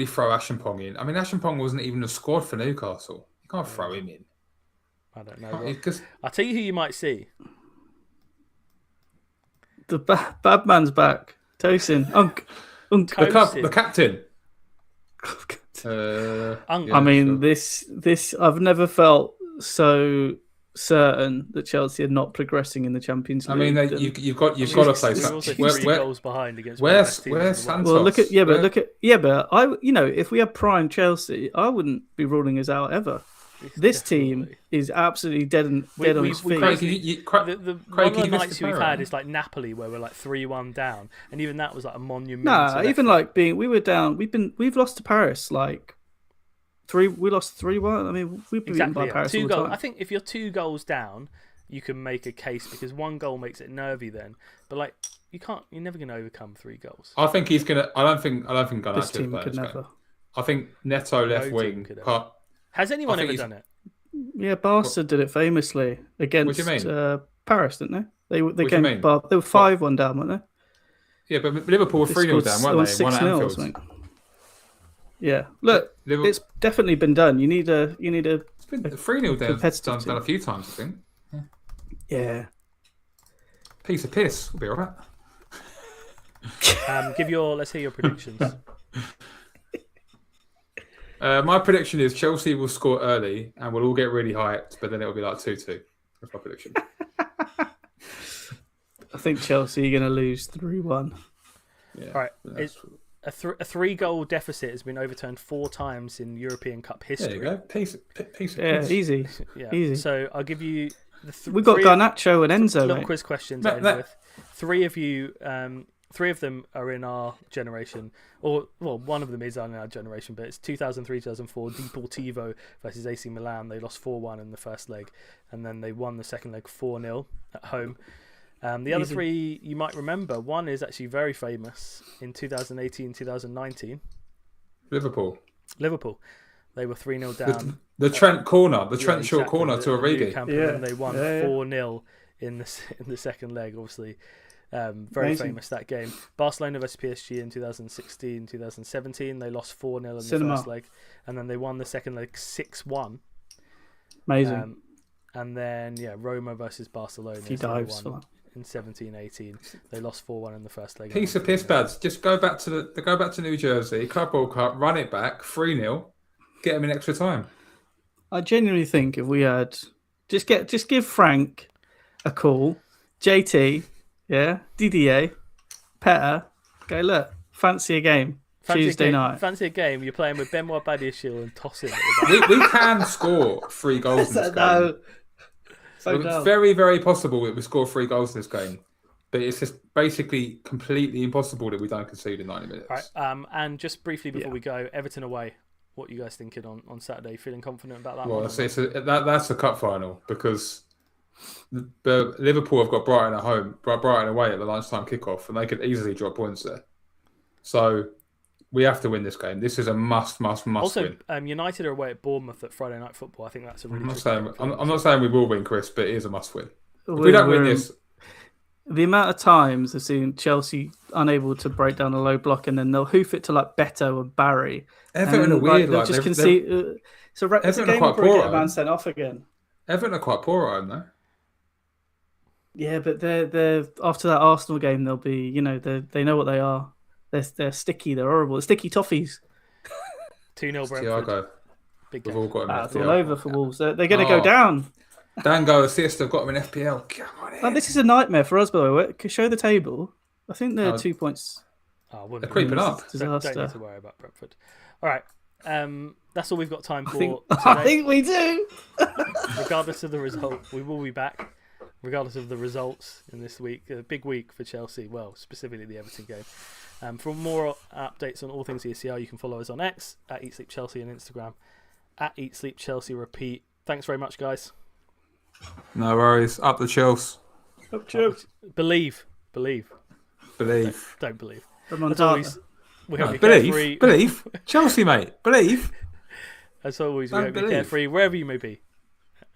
throw Ashenpong in. I mean, Ashenpong wasn't even a squad for Newcastle. You can't throw him in. I don't know. I'll tell you who you might see. The bad man's back. Tosin. The captain. I mean, this I've never felt so certain that Chelsea are not progressing in the Champions League. I mean, you've got to play. Three goals behind against. Where's Santos? Well, but if we had prime Chelsea, I wouldn't be ruling us out ever. This team is absolutely dead on its feet. One of the nights we've had is like Napoli, where we're like 3-1 down, and even that was like a monumental. Even like we were down. We've lost to Paris like 3. We lost 3-1. I mean, we've been beaten by Paris 2 all the goals. time. I think if you're 2 goals down, you can make a case because 1 goal makes it nervy then. But like you're never going to overcome 3 goals. I think he's gonna. I don't think Garnacho This team could never. I think Neto left wing. Has anyone ever done it? Yeah, Barca did it famously against Paris, didn't they? They came. They were 5-1 down, weren't they? Yeah, but Liverpool were 3-0 down, weren't they? 6-0. Yeah, look, it's definitely been done. You need a. It's been 3-0 down. Done a few times, I think. Yeah. Piece of piss. We'll be all right. Let's hear your predictions. My prediction is Chelsea will score early and we'll all get really hyped, but then it'll be like 2-2. That's my prediction. I think Chelsea are going to lose 3-1. Yeah, all right. A 3-goal deficit has been overturned 4 times in European Cup history. There you go. Piece of easy. Yeah. Easy. So I'll give you we've got Garnacho and Enzo. Little quiz questions to end with. 3 of you. 3 of them are in our generation, one of them is in our generation, but it's 2003-2004 Deportivo versus AC Milan. They lost 4-1 in the first leg, and then they won the second leg 4-0 at home. The other 3 you might remember. One is actually very famous in 2018-2019. Liverpool. They were 3-0 down. The Trent corner, Trent short corner to Origi. And they won 4-0 in the second leg, obviously. Very famous that game. Barcelona versus PSG in 2016-2017. They lost 4-0 in the first leg, and then they won the second leg 6-1. Amazing. And then Roma versus Barcelona. He dives for that. In 17-18, they lost 4-1 in the first leg. Piece of piss, bads. Just go back to New Jersey, Club World Cup, run it back 3-0, get them in extra time. I genuinely think if we had just give Frank a call, JT. Yeah, DDA, Petter, go look, fancy a game, Tuesday night. Fancy a game, you're playing with Benoit Badiashile and tossing we can score 3 goals in this game. It's very, very possible that we score 3 goals in this game. But it's just basically completely impossible that we don't concede in 90 minutes. Right, and just briefly before we go, Everton away, what are you guys thinking on Saturday? Feeling confident about that one? Well, that's a cup final because... Liverpool have got Brighton away at the lunchtime kickoff, and they could easily drop points there. So we have to win this game. This is a must also, win. United are away at Bournemouth at Friday Night Football. I think that's a really. I'm not saying we will win, Chris, but it is a must win. If we don't win this, the amount of times I've seen Chelsea unable to break down a low block, and then they'll hoof it to like Beto and Barry. Everton are weird. They'll just concede. So it's a game where we get a man sent off again. Everton are quite poor at home, though. Yeah, but they're after that Arsenal game, they'll be, they know what they are. They're sticky. They're horrible. They're sticky toffees. 2-0 Brentford. Big game. We've all got him. It's all over for Wolves. They're going to go down. Dango assist. I've got him in FPL. Come on, this is a nightmare for us, by the way. Show the table. I think they're 2 points. They're creeping up. Don't need to worry about Brentford. All right. That's all we've got time for today. I think we do. Regardless of the result, we will be back. Regardless of the results in this week, a big week for Chelsea. Well, specifically the Everton game. For more updates on all things ESCR, you can follow us on X at Eat Sleep Chelsea and Instagram at Eat Sleep Chelsea Repeat. Thanks very much, guys. No worries. Up the Chelsea. Believe. Don't believe. As always, we hope you're carefree. Believe. Chelsea, mate. Believe. As always, we Don't hope you're believe. carefree wherever you may be.